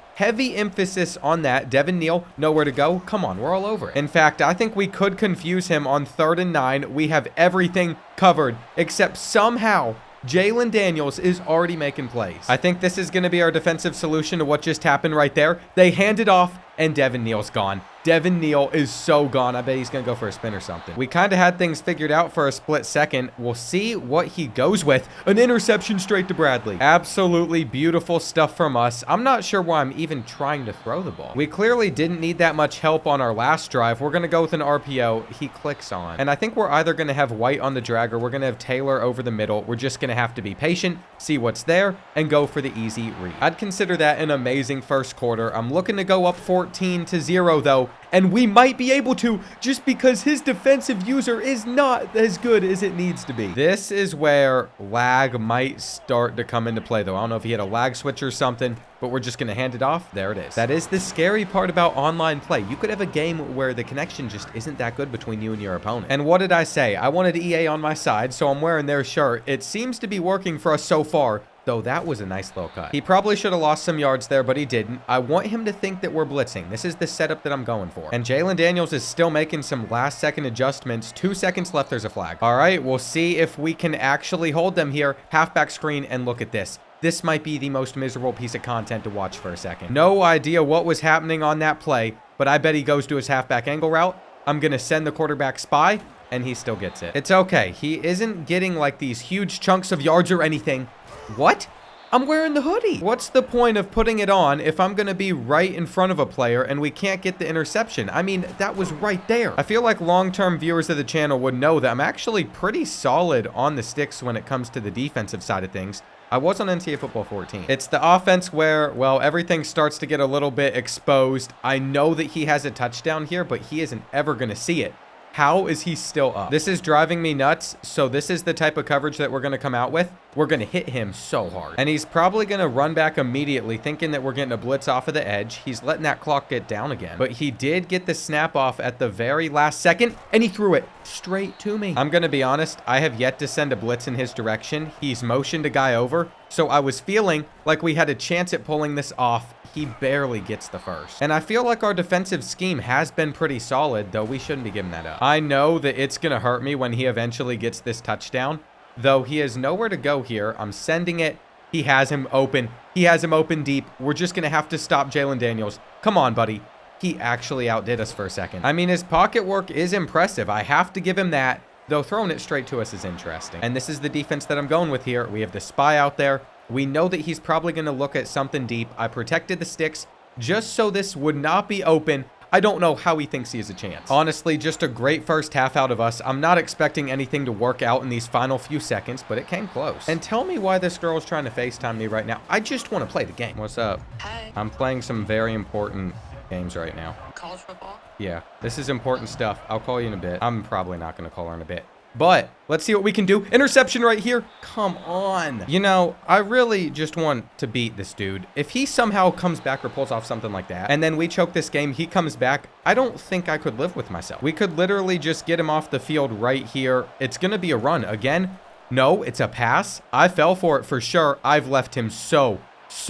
A: emphasis on that. Devin Neal, nowhere to go. Come on, we're all over it. In fact, I think we could confuse him on 3rd and 9. We have everything covered, except somehow Jalen Daniels is already making plays. I think this is going to be our defensive solution to what just happened right there. They hand it off, and Devin Neal's gone. Devin Neal is so gone. I bet he's going to go for a spin or something. We kind of had things figured out for a split second. We'll see what he goes with. An interception straight to Bradley. Absolutely beautiful stuff from us. I'm not sure why I'm even trying to throw the ball. We clearly didn't need that much help on our last drive. We're going to go with an RPO. He clicks on. And I think we're either going to have White on the drag or we're going to have Taylor over the middle. We're just going to have to be patient, see what's there, and go for the easy read. I'd consider that an amazing first quarter. I'm looking to go up 14 14-0 though, and we might be able to just because his defensive user is not as good as it needs to be. This is where lag might start to come into play though. I don't know if he had a lag switch or something, but we're just going to hand it off. There it is. That is the scary part about online play. You could have a game where the connection just isn't that good between you and your opponent. And what did I say? I wanted EA on my side, so I'm wearing their shirt. It seems to be working for us so far. Though that was a nice little cut. He probably should have lost some yards there, but he didn't. I want him to think that we're blitzing. This is the setup that I'm going for. And Jalen Daniels is still making some last-second adjustments. 2 seconds left, there's a flag. All right, we'll see if we can actually hold them here. Halfback screen, and look at this. This might be the most miserable piece of content to watch for a second. No idea what was happening on that play, but I bet he goes to his halfback angle route. I'm going to send the quarterback spy, and he still gets it. It's okay. He isn't getting like these huge chunks of yards or anything. What? I'm wearing the hoodie. What's the point of putting it on if I'm going to be right in front of a player and we can't get the interception? I mean, that was right there. I feel like long-term viewers of the channel would know that I'm actually pretty solid on the sticks when it comes to the defensive side of things. I was on NCAA Football 14. It's the offense where, well, everything starts to get a little bit exposed. I know that he has a touchdown here, but he isn't ever going to see it. How is he still up? This is driving me nuts. So this is the type of coverage that we're going to come out with. We're going to hit him so hard. And he's probably going to run back immediately thinking that we're getting a blitz off of the edge. He's letting that clock get down again. But he did get the snap off at the very last second, and he threw it straight to me. I'm going to be honest. I have yet to send a blitz in his direction. He's motioned a guy over. So I was feeling like we had a chance at pulling this off. He barely gets the first. And I feel like our defensive scheme has been pretty solid, though we shouldn't be giving that up. I know that it's going to hurt me when he eventually gets this touchdown, though he has nowhere to go here. I'm sending it. He has him open. He has him open deep. We're just going to have to stop Jalen Daniels. Come on, buddy. He actually outdid us for a second. I mean, his pocket work is impressive. I have to give him that, though throwing it straight to us is interesting. And this is the defense that I'm going with here. We have the spy out there. We know that he's probably going to look at something deep. I protected the sticks just so this would not be open. I don't know how he thinks he has a chance. Honestly, just a great first half out of us. I'm not expecting anything to work out in these final few seconds, but it came close. And tell me why this girl is trying to FaceTime me right now. I just want to play the game. What's up?
B: Hi.
A: I'm playing some very important games right now.
B: College football?
A: Yeah, this is important stuff. I'll call you in a bit. I'm probably not going to call her in a bit. But let's see what we can do. Interception right here. Come on. You know, I really just want to beat this dude. If he somehow comes back or pulls off something like that, and then we choke this game, he comes back, I don't think I could live with myself. We could literally just get him off the field right here. It's going to be a run. Again, no, it's a pass. I fell for it for sure. I've left him so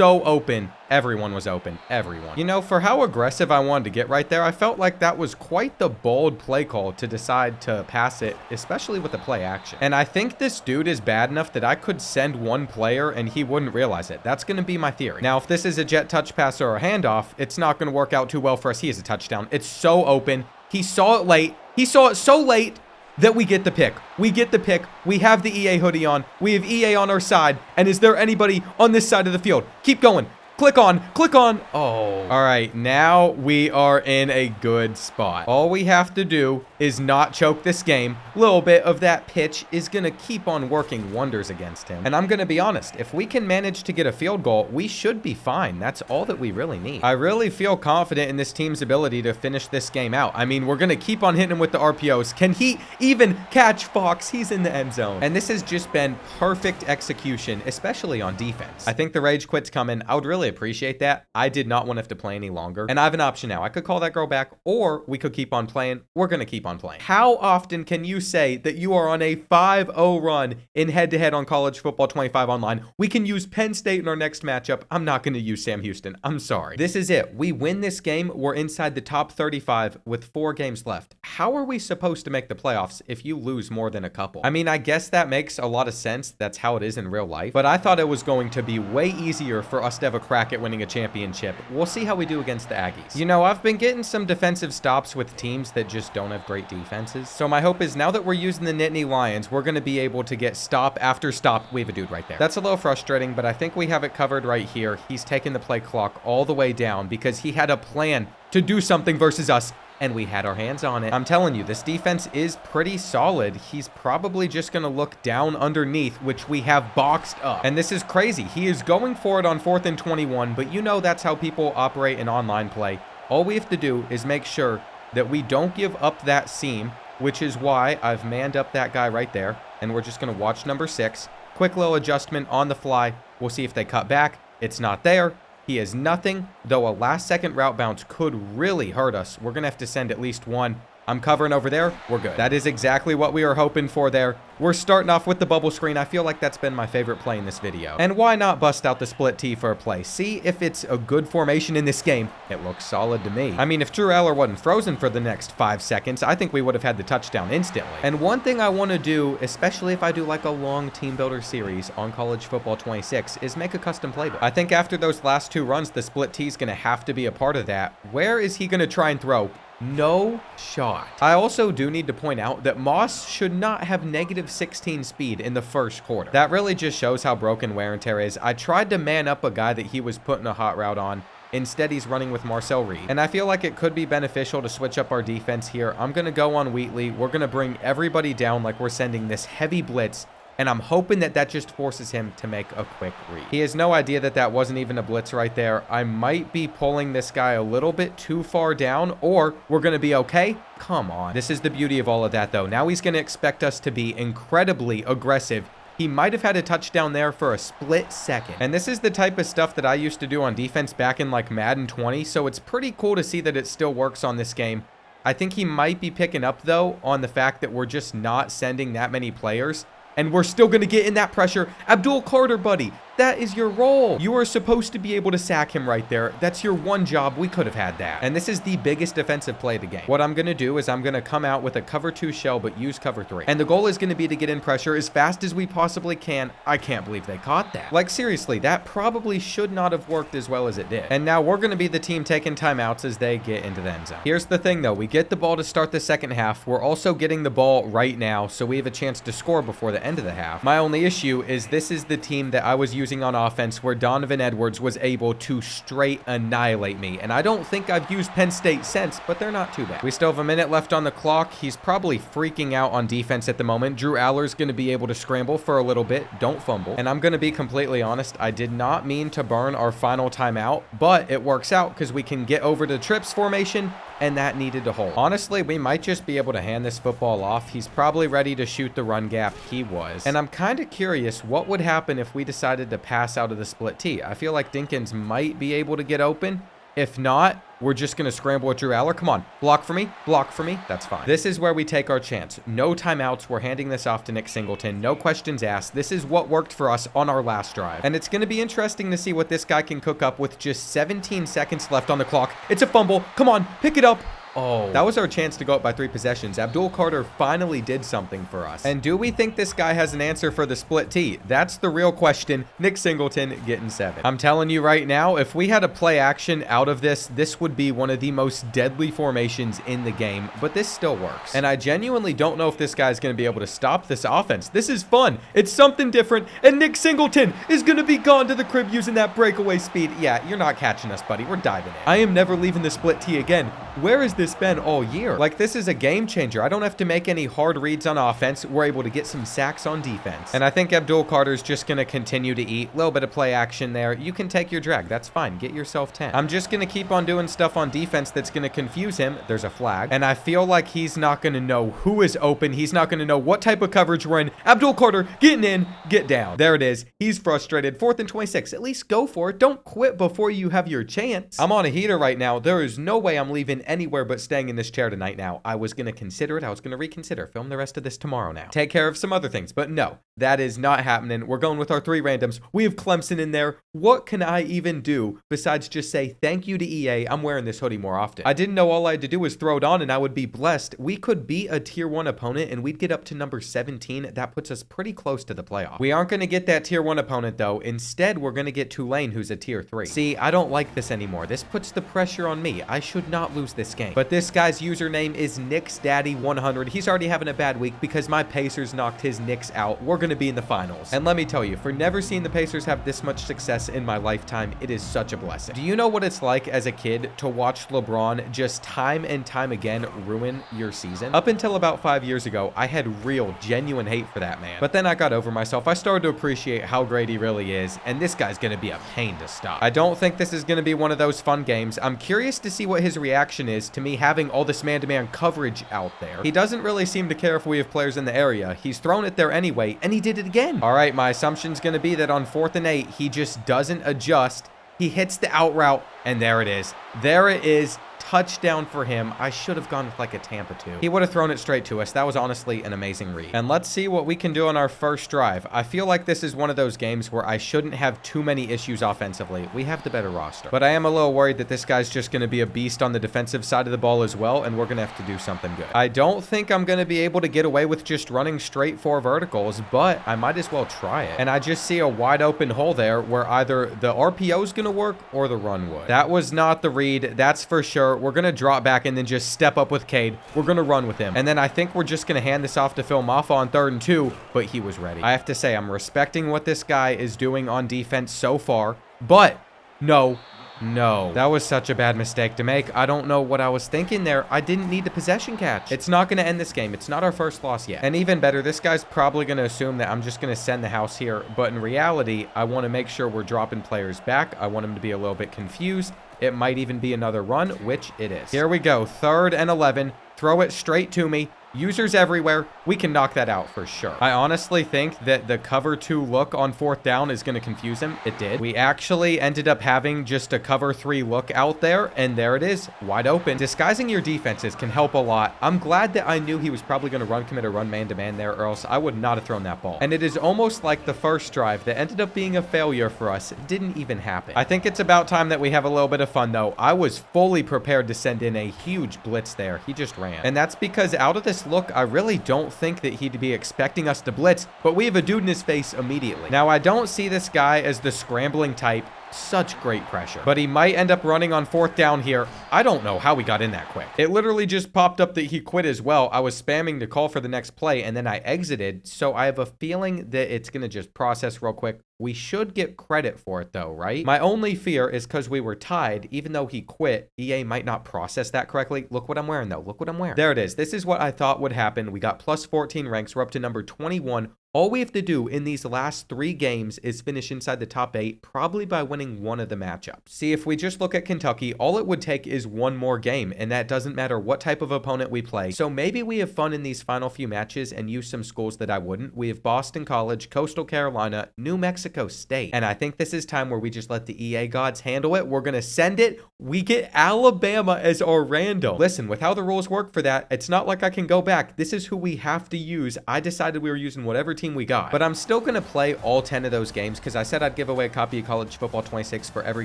A: open. Everyone was open. Everyone. You know, for how aggressive I wanted to get right there, I felt like that was quite the bold play call to decide to pass it, especially with the play action. And I think this dude is bad enough that I could send one player and he wouldn't realize it. That's going to be my theory. Now, if this is a jet touch pass or a handoff, it's not going to work out too well for us. He is a touchdown. It's so open. He saw it late. He saw it so late that we get the pick. We get the pick. We have the EA hoodie on. We have EA on our side. And is there anybody on this side of the field? Keep going. Click on. Click on. Oh. All right. Now we are in a good spot. All we have to do is not choke this game. A little bit of that pitch is going to keep on working wonders against him. And I'm going to be honest. If we can manage to get a field goal, we should be fine. That's all that we really need. I really feel confident in this team's ability to finish this game out. I mean, we're going to keep on hitting him with the RPOs. Can he even catch Fox? He's in the end zone. And this has just been perfect execution, especially on defense. I think the rage quit's coming. I would really appreciate that. I did not want to have to play any longer. And I have an option now. I could call that girl back, or we could keep on playing. We're going to keep on playing. How often can you say that you are on a 5-0 run in head-to-head on College Football 25 online? We can use Penn State in our next matchup. I'm not going to use Sam Houston. I'm sorry. This is it. We win this game. We're inside the top 35 with 4 games left. How are we supposed to make the playoffs if you lose more than a couple? I mean, I guess that makes a lot of sense. That's how it is in real life. But I thought it was going to be way easier for us to have a crack at winning a championship. We'll see how we do against the Aggies. You know, I've been getting some defensive stops with teams that just don't have great defenses. So my hope is now that we're using the Nittany Lions, we're going to be able to get stop after stop. We have a dude right there. That's a little frustrating, but I think we have it covered right here. He's taken the play clock all the way down because he had a plan to do something versus us, and we had our hands on it. I'm telling you, this defense is pretty solid. He's probably just going to look down underneath, which we have boxed up. And this is crazy. He is going for it on 4th and 21, but you know that's how people operate in online play. All we have to do is make sure that we don't give up that seam, which is why I've manned up that guy right there. And we're just going to watch number 6. Quick little adjustment on the fly. We'll see if they cut back. It's not there. He is nothing, though a last-second route bounce could really hurt us. We're going to have to send at least one. I'm covering over there. We're good. That is exactly what we were hoping for there. We're starting off with the bubble screen. I feel like that's been my favorite play in this video. And why not bust out the split T for a play? See if it's a good formation in this game. It looks solid to me. I mean, if Drew Aller wasn't frozen for the next 5 seconds, I think we would have had the touchdown instantly. And one thing I want to do, especially if I do like a long team builder series on College Football 26, is make a custom playbook. I think after those last 2 runs, the split T is going to have to be a part of that. Where is he going to try and throw? No shot. I also do need to point out that Moss should not have negative 16 speed in the first quarter. That really just shows how broken wear and tear is. I tried to man up a guy that he was putting a hot route on. Instead, he's running with Marcel Reed. And I feel like it could be beneficial to switch up our defense here. I'm going to go on Wheatley. We're going to bring everybody down like we're sending this heavy blitz. And I'm hoping that that just forces him to make a quick read. He has no idea that that wasn't even a blitz right there. I might be pulling this guy a little bit too far down, or we're going to be okay. Come on. This is the beauty of all of that, though. Now he's going to expect us to be incredibly aggressive. He might have had a touchdown there for a split second. And this is the type of stuff that I used to do on defense back in like Madden 20, so it's pretty cool to see that it still works on this game. I think he might be picking up, though, on the fact that we're just not sending that many players. And we're still going to get in that pressure. Abdul Carter, buddy, that is your role. You are supposed to be able to sack him right there. That's your one job. We could have had that. And this is the biggest defensive play of the game. What I'm going to do is I'm going to come out with a cover 2 shell, but use cover 3. And the goal is going to be to get in pressure as fast as we possibly can. I can't believe they caught that. Like, seriously, that probably should not have worked as well as it did. And now we're going to be the team taking timeouts as they get into the end zone. Here's the thing, though. We get the ball to start the second half. We're also getting the ball right now, so we have a chance to score before the end of the half. My only issue is this is the team that I was using on offense where Donovan Edwards was able to straight annihilate me. And I don't think I've used Penn State since, but they're not too bad. We still have a minute left on the clock. He's probably freaking out on defense at the moment. Drew Aller's going to be able to scramble for a little bit. Don't fumble. And I'm going to be completely honest. I did not mean to burn our final timeout, but it works out because we can get over to trips formation, and that needed to hold. Honestly, we might just be able to hand this football off. He's probably ready to shoot the run gap. He was. And I'm kind of curious what would happen if we decided to pass out of the split T. I feel like Dinkins might be able to get open. If not, we're just going to scramble with Drew Aller. Come on, block for me, block for me. That's fine. This is where we take our chance. No timeouts. We're handing this off to Nick Singleton. No questions asked. This is what worked for us on our last drive. And it's going to be interesting to see what this guy can cook up with just 17 seconds left on the clock. It's a fumble. Come on, pick it up. Oh, that was our chance to go up by 3 possessions. Abdul Carter finally did something for us. And do we think this guy has an answer for the split T? That's the real question. Nick Singleton getting 7. I'm telling you right now, if we had a play action out of this, this would be one of the most deadly formations in the game, but this still works. And I genuinely don't know if this guy's going to be able to stop this offense. This is fun. It's something different. And Nick Singleton is going to be gone to the crib using that breakaway speed. Yeah, you're not catching us, buddy. We're diving in. I am never leaving the split T again. Where is this been all year? Like, this is a game changer. I don't have to make any hard reads on offense. We're able to get some sacks on defense. And I think Abdul Carter's just going to continue to eat. A little bit of play action there. You can take your drag. That's fine. Get yourself 10. I'm just going to keep on doing stuff on defense that's going to confuse him. There's a flag. And I feel like he's not going to know who is open. He's not going to know what type of coverage we're in. Abdul Carter getting in. Get down. There it is. He's frustrated. 4th and 26. At least go for it. Don't quit before you have your chance. I'm on a heater right now. There is no way I'm leaving anywhere but staying in this chair tonight now. I was going to consider it. I was going to reconsider. Film the rest of this tomorrow now. Take care of some other things. But no, that is not happening. We're going with our 3 randoms. We have Clemson in there. What can I even do besides just say thank you to EA? I'm wearing this hoodie more often. I didn't know all I had to do was throw it on and I would be blessed. We could beat a tier 1 opponent and we'd get up to number 17. That puts us pretty close to the playoff. We aren't going to get that tier 1 opponent though. Instead, we're going to get Tulane, who's a tier 3. See, I don't like this anymore. This puts the pressure on me. I should not lose this game. But this guy's username is NicksDaddy100. He's already having a bad week because my Pacers knocked his Knicks out. We're going going to be in the finals. And let me tell you, for never seeing the Pacers have this much success in my lifetime, it is such a blessing. Do you know what it's like as a kid to watch LeBron just time and time again ruin your season? Up until about 5 years ago, I had real, genuine hate for that man. But then I got over myself. I started to appreciate how great he really is, and this guy's going to be a pain to stop. I don't think this is going to be one of those fun games. I'm curious to see what his reaction is to me having all this man-to-man coverage out there. He doesn't really seem to care if we have players in the area. He's thrown it there anyway, and he did it again. All right, my assumption's going to be that on 4th and 8, he just doesn't adjust. He hits the out route, and there it is. There it is. Touchdown for him. I should have gone with like a Tampa 2. He would have thrown it straight to us. That was honestly an amazing read. And let's see what we can do on our first drive. I feel like this is one of those games where I shouldn't have too many issues offensively. We have the better roster. But I am a little worried that this guy's just going to be a beast on the defensive side of the ball as well, and we're going to have to do something good. I don't think I'm going to be able to get away with just running straight 4 verticals, but I might as well try it. And I just see a wide open hole there where either the RPO is going to work or the run would. That was not the read. That's for sure. We're going to drop back and then just step up with Cade. We're going to run with him. And then I think we're just going to hand this off to Phil Maffa on 3rd and 2, but he was ready. I have to say, I'm respecting what this guy is doing on defense so far, but no. That was such a bad mistake to make. I don't know what I was thinking there. I didn't need the possession catch. It's not going to end this game. It's not our first loss yet. And even better, this guy's probably going to assume that I'm just going to send the house here. But in reality, I want to make sure we're dropping players back. I want him to be a little bit confused. It might even be another run, which it is. Here we go. 3rd and 11. Throw it straight to me. Users everywhere. We can knock that out for sure. I honestly think that the cover 2 look on 4th down is going to confuse him. It did. We actually ended up having just a cover 3 look out there, and there it is, wide open. Disguising your defenses can help a lot. I'm glad that I knew he was probably going to run commit or run man-to-man there, or else I would not have thrown that ball. And it is almost like the first drive that ended up being a failure for us didn't even happen. I think it's about time that we have a little bit of fun, though. I was fully prepared to send in a huge blitz there. He just ran. And that's because out of this look, I really don't think that he'd be expecting us to blitz, but we have a dude in his face immediately. Now, I don't see this guy as the scrambling type. Such great pressure. But he might end up running on 4th down here. I don't know how he got in that quick. It literally just popped up that he quit as well. I was spamming to call for the next play, and then I exited, so I have a feeling that it's going to just process real quick. We should get credit for it, though, right? My only fear is because we were tied, even though he quit, EA might not process that correctly. Look what I'm wearing, though. Look what I'm wearing. There it is. This is what I thought would happen. We got plus 14 ranks. We're up to number 21. All we have to do in these last 3 games is finish inside the top 8, probably by winning one of the matchups. See, if we just look at Kentucky, all it would take is one more game, and that doesn't matter what type of opponent we play. So maybe we have fun in these final few matches and use some schools that I wouldn't. We have Boston College, Coastal Carolina, New Mexico State. And I think this is time where we just let the EA gods handle it. We're going to send it. We get Alabama as our random. Listen, with how the rules work for that, it's not like I can go back. This is who we have to use. I decided we were using whatever team we got. But I'm still going to play all 10 of those games because I said I'd give away a copy of College Football 26 for every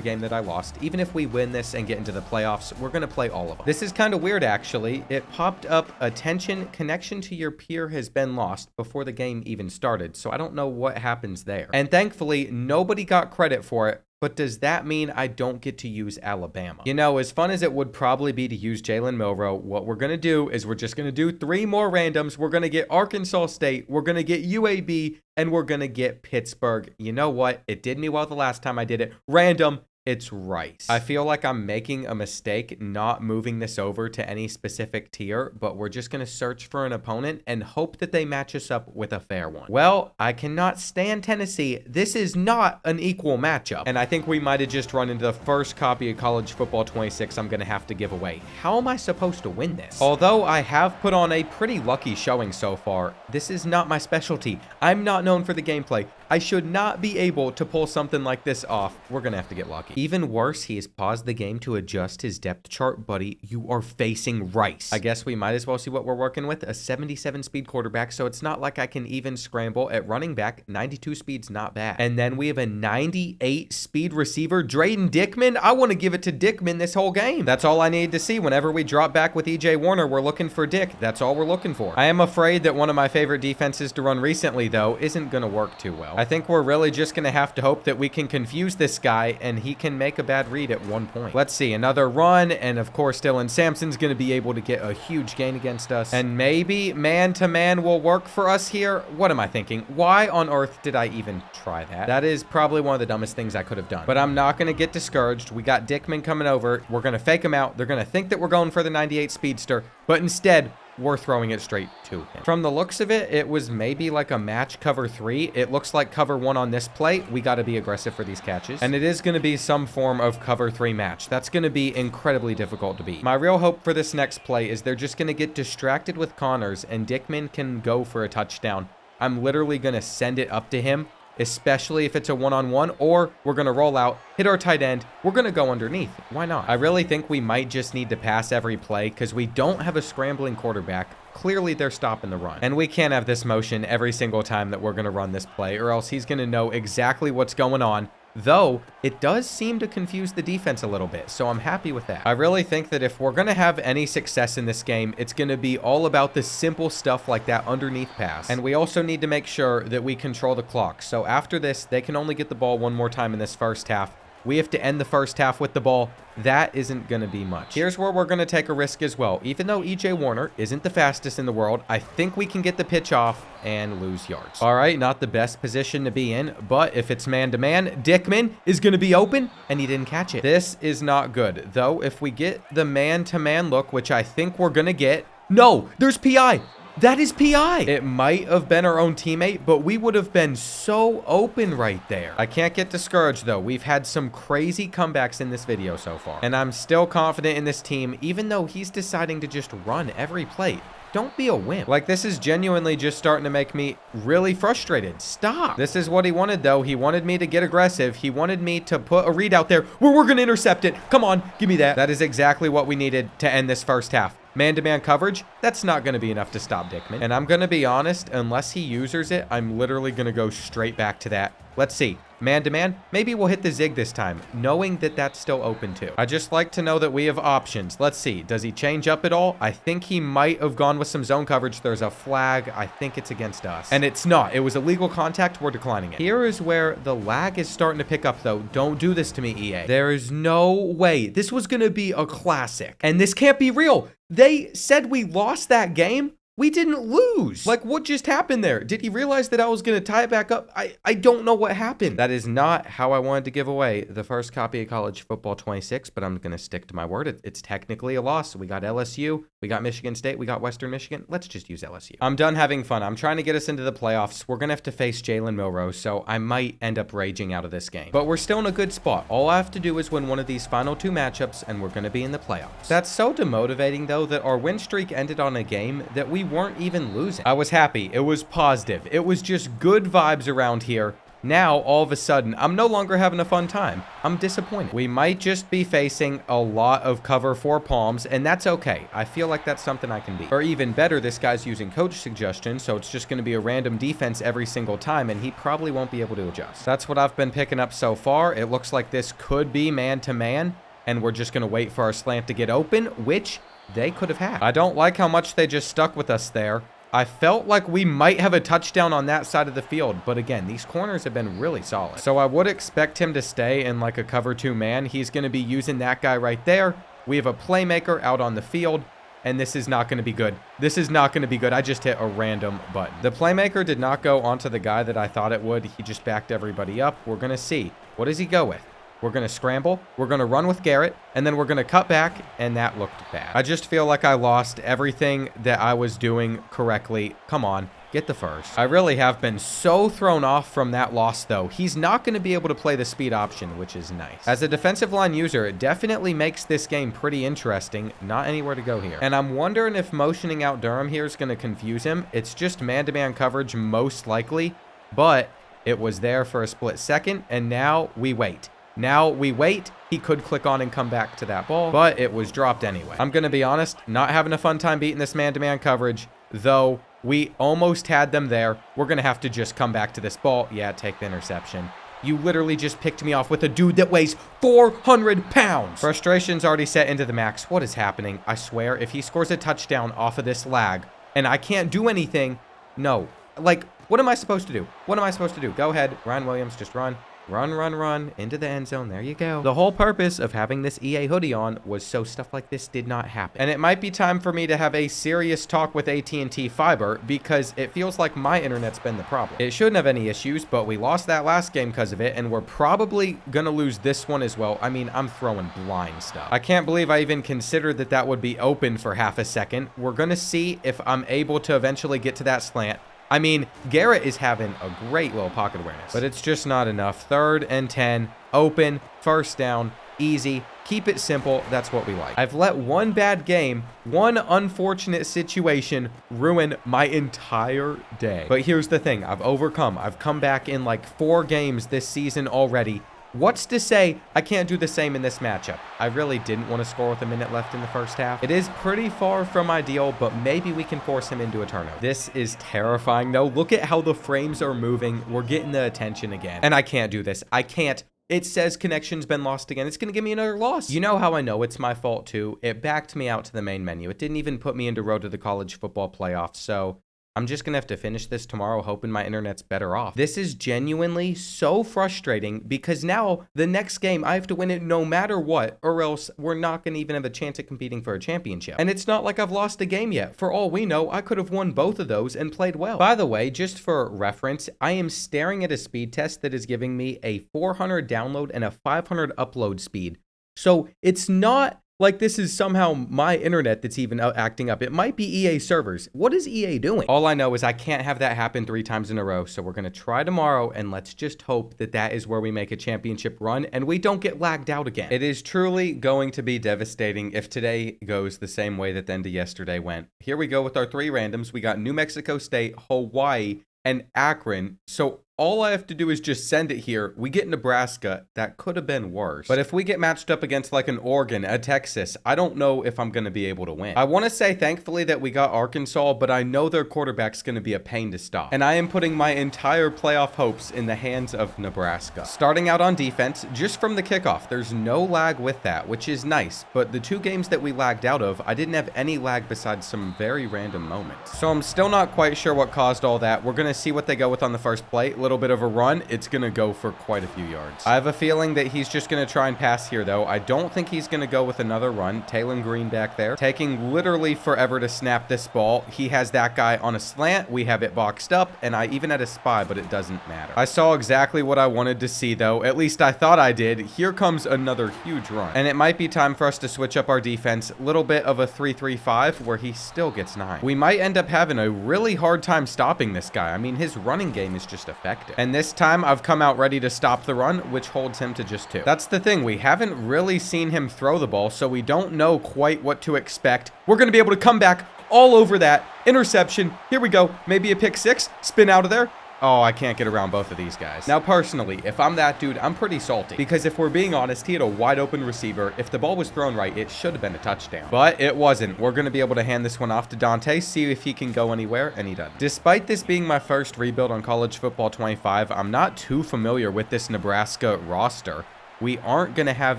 A: game that I lost. Even if we win this and get into the playoffs, we're going to play all of them. This is kind of weird, actually. It popped up, attention, connection to your peer has been lost before the game even started. So I don't know what happens there. And thankfully, nobody got credit for it. But does that mean I don't get to use Alabama? You know, as fun as it would probably be to use Jalen Milroe, what we're going to do is we're just going to do 3 more randoms. We're going to get Arkansas State, we're going to get UAB, and we're going to get Pittsburgh. You know what? It did me well the last time I did it. Random. It's Rice. I feel like I'm making a mistake not moving this over to any specific tier, but we're just going to search for an opponent and hope that they match us up with a fair one. Well, I cannot stand Tennessee. This is not an equal matchup. And I think we might have just run into the first copy of College Football 26 I'm going to have to give away. How am I supposed to win this? Although I have put on a pretty lucky showing so far, this is not my specialty. I'm not known for the gameplay. I should not be able to pull something like this off. We're going to have to get lucky. Even worse, he has paused the game to adjust his depth chart. Buddy, you are facing Rice. I guess we might as well see what we're working with. A 77 speed quarterback, so it's not like I can even scramble. At running back, 92 speed's not bad. And then we have a 98 speed receiver, Drayden Dickman. I want to give it to Dickman this whole game. That's all I need to see. Whenever we drop back with EJ Warner, we're looking for Dick. That's all we're looking for. I am afraid that one of my favorite defenses to run recently, though, isn't going to work too well. I think we're really just going to have to hope that we can confuse this guy and he can make a bad read at one point. Let's see, another run, and of course Dylan Sampson's going to be able to get a huge gain against us. And maybe man-to-man will work for us here. What am I thinking? Why on earth did I even try that? That is probably one of the dumbest things I could have done. But I'm not going to get discouraged. We got Dickman coming over. We're going to fake him out. They're going to think that we're going for the 98 speedster, but instead, we're throwing it straight to him. From the looks of it, it was maybe like a match cover 3. It looks like cover 1 on this play. We got to be aggressive for these catches. And it is going to be some form of cover 3 match. That's going to be incredibly difficult to beat. My real hope for this next play is they're just going to get distracted with Connors and Dickman can go for a touchdown. I'm literally going to send it up to him, especially if it's a one-on-one, or we're going to roll out, hit our tight end, we're going to go underneath. Why not? I really think we might just need to pass every play because we don't have a scrambling quarterback. Clearly, they're stopping the run. And we can't have this motion every single time that we're going to run this play, or else he's going to know exactly what's going on. Though, it does seem to confuse the defense a little bit, so I'm happy with that. I really think that if we're going to have any success in this game, it's going to be all about the simple stuff like that underneath pass. And we also need to make sure that we control the clock. So after this, they can only get the ball one more time in this first half. We have to end the first half with the ball. That isn't going to be much. Here's where we're going to take a risk as well. Even though EJ Warner isn't the fastest in the world, I think we can get the pitch off and lose yards. All right, not the best position to be in, but if it's man-to-man, Dickman is going to be open, and he didn't catch it. This is not good, though. If we get the man-to-man look, which I think we're going to get... No, there's PI. That is PI. It might have been our own teammate, but we would have been so open right there. I can't get discouraged, though. We've had some crazy comebacks in this video so far, and I'm still confident in this team, even though he's deciding to just run every play. Don't be a wimp. Like, this is genuinely just starting to make me really frustrated. Stop. This is what he wanted, though. He wanted me to get aggressive. He wanted me to put a read out there where we're going to intercept it. Come on, give me that. That is exactly what we needed to end this first half. Man-to-man coverage, that's not going to be enough to stop Dickman. And I'm going to be honest, unless he uses it, I'm literally going to go straight back to that. Let's see. Man-to-man, maybe we'll hit the zig this time, knowing that that's still open too. I just like to know that we have options. Let's see. Does he change up at all? I think he might have gone with some zone coverage. There's a flag. I think it's against us. And it's not. It was illegal contact. We're declining it. Here is where the lag is starting to pick up, though. Don't do this to me, EA. There is no way. This was going to be a classic. And this can't be real. They said we lost that game. We didn't lose. Like, what just happened there? Did he realize that I was going to tie it back up? I don't know what happened. That is not how I wanted to give away the first copy of College Football 26, but I'm going to stick to my word. It's technically a loss. We got LSU. We got Michigan State. We got Western Michigan. Let's just use LSU. I'm done having fun. I'm trying to get us into the playoffs. We're going to have to face Jalen Milroe, so I might end up raging out of this game. But we're still in a good spot. All I have to do is win one of these final 2 matchups, and we're going to be in the playoffs. That's so demotivating, though, that our win streak ended on a game that we weren't even losing. I was happy. It was positive. It was just good vibes around here. Now, all of a sudden, I'm no longer having a fun time. I'm disappointed. We might just be facing a lot of cover 4 palms, and that's okay. I feel like that's something I can beat. Or even better, this guy's using coach suggestions, so it's just going to be a random defense every single time, and he probably won't be able to adjust. That's what I've been picking up so far. It looks like this could be man-to-man, and we're just going to wait for our slant to get open, which they could have had. I don't like how much they just stuck with us there. I felt like we might have a touchdown on that side of the field, but again, these corners have been really solid. So I would expect him to stay in like a cover 2 man. He's going to be using that guy right there. We have a playmaker out on the field, and this is not going to be good. This is not going to be good. I just hit a random button. The playmaker did not go onto the guy that I thought it would. He just backed everybody up. We're going to see. What does he go with? We're going to scramble, we're going to run with Garrett, and then we're going to cut back, and that looked bad. I just feel like I lost everything that I was doing correctly. Come on, get the first. I really have been so thrown off from that loss, though. He's not going to be able to play the speed option, which is nice. As a defensive line user, it definitely makes this game pretty interesting. Not anywhere to go here. And I'm wondering if motioning out Durham here is going to confuse him. It's just man-to-man coverage most likely, but it was there for a split second, and now we wait. Now we wait. He could click on and come back to that ball, but it was dropped anyway. I'm going to be honest, not having a fun time beating this man-to-man coverage, though we almost had them there. We're going to have to just come back to this ball. Yeah, take the interception. You literally just picked me off with a dude that weighs 400 pounds. Frustration's already set into the max. What is happening? I swear, if he scores a touchdown off of this lag and I can't do anything, no. Like, What am I supposed to do? What am I supposed to do? Go ahead. Ryan Williams, just run. Run into the end zone. There you go. The whole purpose of having this EA hoodie on was so stuff like this did not happen. And it might be time for me to have a serious talk with AT&T Fiber because it feels like my internet's been the problem. It shouldn't have any issues, but we lost that last game because of it, and we're probably gonna lose this one as well. I mean, I'm throwing blind stuff. I can't believe I even considered that that would be open for half a second. We're gonna see if I'm able to eventually get to that slant. I mean, Garrett is having a great little pocket awareness, but it's just not enough. 3rd and 10, open, first down, easy. Keep it simple. That's what we like. I've let one bad game, one unfortunate situation ruin my entire day. But here's the thing. I've overcome. I've come back in like 4 games this season already. What's to say I can't do the same in this matchup? I really didn't want to score with a minute left in the first half. It is pretty far from ideal, but maybe we can force him into a turnover. This is terrifying, though. Look at how the frames are moving. We're getting the attention again. And I can't do this. I can't. It says connection's been lost again. It's going to give me another loss. You know how I know it's my fault, too? It backed me out to the main menu. It didn't even put me into Road to the College Football Playoffs, so I'm just going to have to finish this tomorrow, hoping my internet's better off. This is genuinely so frustrating because now the next game I have to win it no matter what, or else we're not going to even have a chance at competing for a championship. And it's not like I've lost a game yet. For all we know, I could have won both of those and played well. By the way, just for reference, I am staring at a speed test that is giving me a 400 download and a 500 upload speed. So it's not like this is somehow my internet that's even acting up. It might be EA servers. What is EA doing? All I know is I can't have that happen 3 times in a row. So we're going to try tomorrow, and let's just hope that that is where we make a championship run and we don't get lagged out again. It is truly going to be devastating if today goes the same way that the end of yesterday went. Here we go with our 3 randoms. We got New Mexico State, Hawaii, and Akron. So all I have to do is just send it here. We get Nebraska. That could have been worse. But if we get matched up against like an Oregon, a Texas, I don't know if I'm going to be able to win. I want to say thankfully that we got Arkansas, but I know their quarterback's going to be a pain to stop. And I am putting my entire playoff hopes in the hands of Nebraska. Starting out on defense, just from the kickoff, there's no lag with that, which is nice. But the 2 games that we lagged out of, I didn't have any lag besides some very random moments. So I'm still not quite sure what caused all that. We're going to see what they go with on the first play. Little bit of a run. It's gonna go for quite a few yards. I have a feeling that he's just gonna try and pass here, though. I don't think he's gonna go with another run. Taylor Green back there, taking literally forever to snap this ball. He has that guy on a slant. We have it boxed up, and I even had a spy, but it doesn't matter. I saw exactly what I wanted to see, though. At least I thought I did. Here comes another huge run, and it might be time for us to switch up our defense. Little bit of a 3-3-5 where he still gets 9. We might end up having a really hard time stopping this guy. I mean, his running game is just effective. And this time I've come out ready to stop the run, which holds him to just 2. That's the thing. We haven't really seen him throw the ball, so we don't know quite what to expect. We're going to be able to come back all over that. Interception. Here we go. Maybe a pick 6. Spin out of there. Oh, I can't get around both of these guys. Now, personally, if I'm that dude, I'm pretty salty. Because if we're being honest, he had a wide open receiver. If the ball was thrown right, it should have been a touchdown. But it wasn't. We're going to be able to hand this one off to Dante, see if he can go anywhere, and he doesn't. Despite this being my first rebuild on College Football 25, I'm not too familiar with this Nebraska roster. We aren't going to have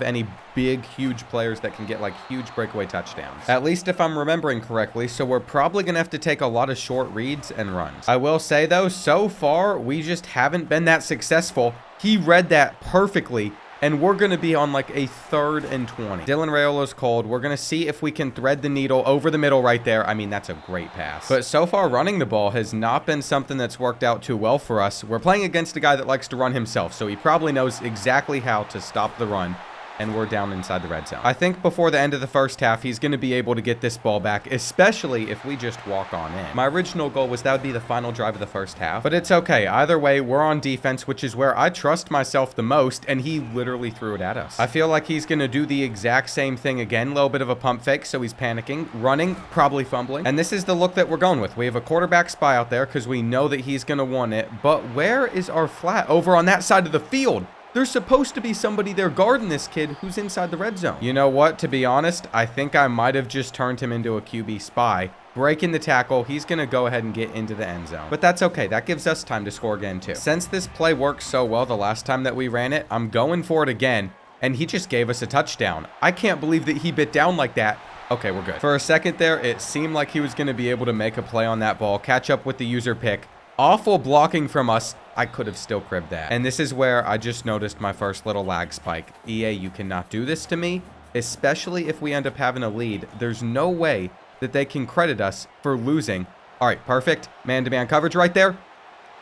A: any big, huge players that can get like huge breakaway touchdowns. At least if I'm remembering correctly, so we're probably going to have to take a lot of short reads and runs. I will say though, so far, we just haven't been that successful. He read that perfectly. And we're going to be on like a 3rd and 20. Dylan Raiola's cold. We're going to see if we can thread the needle over the middle right there. I mean, that's a great pass. But so far, running the ball has not been something that's worked out too well for us. We're playing against a guy that likes to run himself, so he probably knows exactly how to stop the run. And we're down inside the red zone. I think before the end of the first half, he's going to be able to get this ball back, especially if we just walk on in. My original goal was that would be the final drive of the first half, but it's okay. Either way, we're on defense, which is where I trust myself the most, and he literally threw it at us. I feel like he's going to do the exact same thing again. A little bit of a pump fake, so he's panicking, running, probably fumbling. And this is the look that we're going with. We have a quarterback spy out there because we know that he's going to want it, but where is our flat? Over on that side of the field. There's supposed to be somebody there guarding this kid who's inside the red zone. You know what? To be honest, I think I might have just turned him into a QB spy. Breaking the tackle, he's going to go ahead and get into the end zone. But that's okay. That gives us time to score again, too. Since this play worked so well the last time that we ran it, I'm going for it again. And he just gave us a touchdown. I can't believe that he bit down like that. Okay, we're good. For a second there, it seemed like he was going to be able to make a play on that ball, catch up with the user pick. awful blocking from us. I could have still cribbed that. And this is where I just noticed my first little lag spike. EA, you cannot do this to me, especially if we end up having a lead. There's no way that they can credit us for losing. All right, perfect. Man-to-man coverage right there.